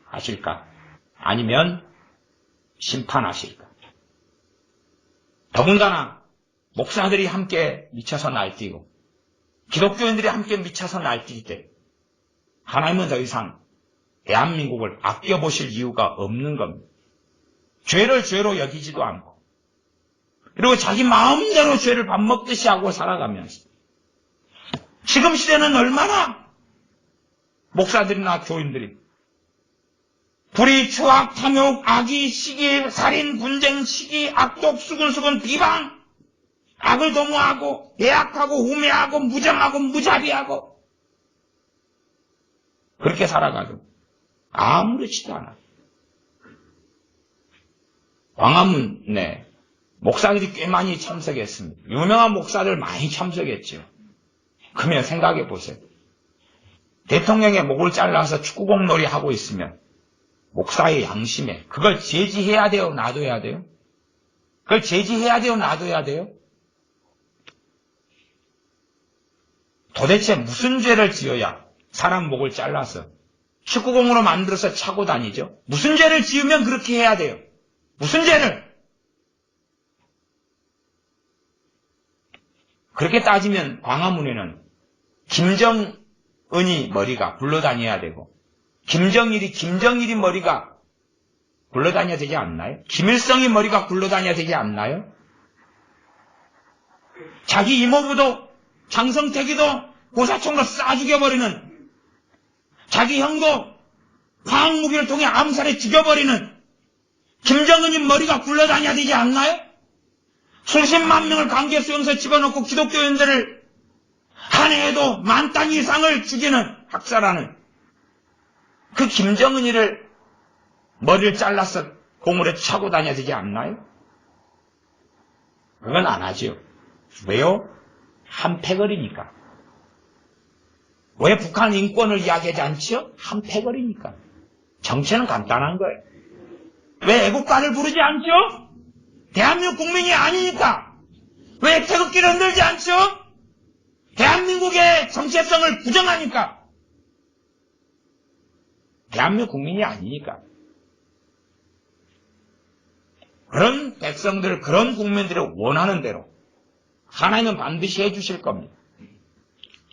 하실까? 아니면 심판하실까? 더군다나 목사들이 함께 미쳐서 날뛰고 기독교인들이 함께 미쳐서 날뛸 때 하나님은 더 이상 대한민국을 아껴보실 이유가 없는 겁니다. 죄를 죄로 여기지도 않고 그리고 자기 마음대로 죄를 밥 먹듯이 하고 살아가면서 지금 시대는 얼마나 목사들이나 교인들이 불의, 추악, 탐욕, 악의, 시기, 살인, 분쟁, 시기, 악독, 수근수근, 비방, 악을 도모하고 배악하고 우매하고 무정하고 무자비하고 그렇게 살아가도 아무렇지도 않아. 광화문에 목사들이 꽤 많이 참석했습니다. 유명한 목사들 많이 참석했죠. 그러면 생각해 보세요. 대통령의 목을 잘라서 축구공 놀이 하고 있으면 목사의 양심에 그걸 제지해야 돼요? 놔둬야 돼요? 그걸 제지해야 돼요? 놔둬야 돼요? 도대체 무슨 죄를 지어야 사람 목을 잘라서 축구공으로 만들어서 차고 다니죠? 무슨 죄를 지으면 그렇게 해야 돼요? 무슨 죄를? 그렇게 따지면 광화문에는 김정은이 머리가 굴러다녀야 되고 김정일이 머리가 굴러다녀야 되지 않나요? 김일성이 머리가 굴러다녀야 되지 않나요? 자기 이모부도 장성택이도 고사총으로 쏴 죽여버리는 자기 형도 화학무기를 통해 암살해 죽여버리는 김정은이 머리가 굴러다녀야 되지 않나요? 수십만 명을 강제 수용소에 집어넣고 기독교인들을 한 해에도 10,000단 이상을 죽이는 학살하는 그 김정은이를 머리를 잘라서 고물에 차고 다녀야 되지 않나요? 그건 안 하죠. 왜요? 한패거리니까. 왜 북한 인권을 이야기하지 않죠? 한패거리니까. 정체는 간단한 거예요. 왜 애국가를 부르지 않죠? 대한민국 국민이 아니니까. 왜 태극기를 흔들지 않죠? 대한민국의 정체성을 부정하니까. 대한민국 국민이 아니니까. 그런 백성들, 그런 국민들이 원하는 대로 하나님은 반드시 해주실 겁니다.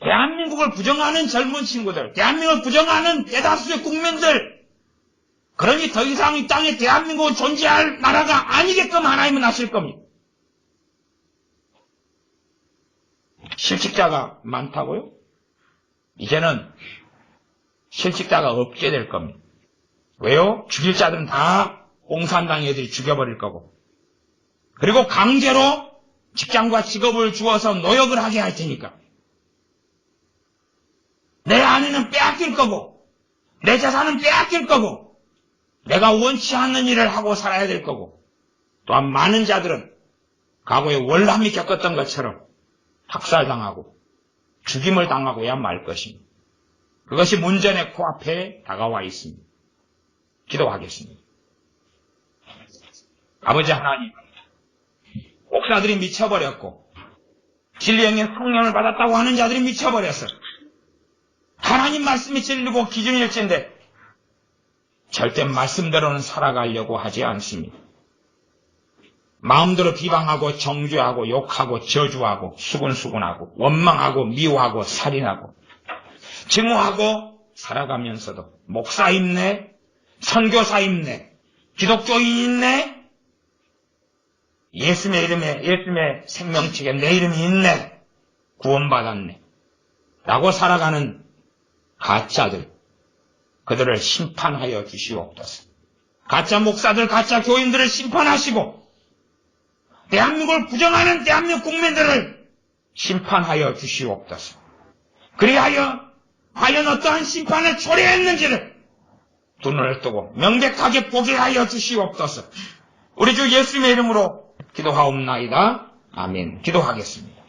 대한민국을 부정하는 젊은 친구들, 대한민국을 부정하는 대다수의 국민들, 그러니 더 이상 이 땅에 대한민국은 존재할 나라가 아니게끔 하나님은 하실 겁니다. 실직자가 많다고요? 이제는 실직자가 없게 될 겁니다. 왜요? 죽일 자들은 다 공산당 애들이 죽여버릴 거고, 그리고 강제로 직장과 직업을 주어서 노역을 하게 할 테니까 내 아내는 빼앗길 거고 내 재산은 빼앗길 거고 내가 원치 않는 일을 하고 살아야 될 거고, 또한 많은 자들은 과거에 월남이 겪었던 것처럼 학살당하고 죽임을 당하고야 말 것입니다. 그것이 문전의 코앞에 다가와 있습니다. 기도하겠습니다. 아버지 하나님, 목사들이 미쳐버렸고 진리의 성령을 받았다고 하는 자들이 미쳐버렸어. 하나님 말씀이 진리고 기준일진데 절대 말씀대로는 살아가려고 하지 않습니다. 마음대로 비방하고 정죄하고 욕하고 저주하고 수군수군하고 원망하고 미워하고 살인하고 증오하고 살아가면서도 목사 있네, 선교사 있네, 기독교인 있네, 예수의 이름에, 예수의 생명책에 내 이름이 있네, 구원받았네 라고 살아가는 가짜들, 그들을 심판하여 주시옵소서. 가짜 목사들, 가짜 교인들을 심판하시고 대한민국을 부정하는 대한민국 국민들을 심판하여 주시옵소서. 그리하여 과연 어떠한 심판을 초래했는지를 두 눈을 뜨고 명백하게 보게 하여 주시옵소서. 우리 주 예수님의 이름으로 기도하옵나이다. 아멘. 기도하겠습니다.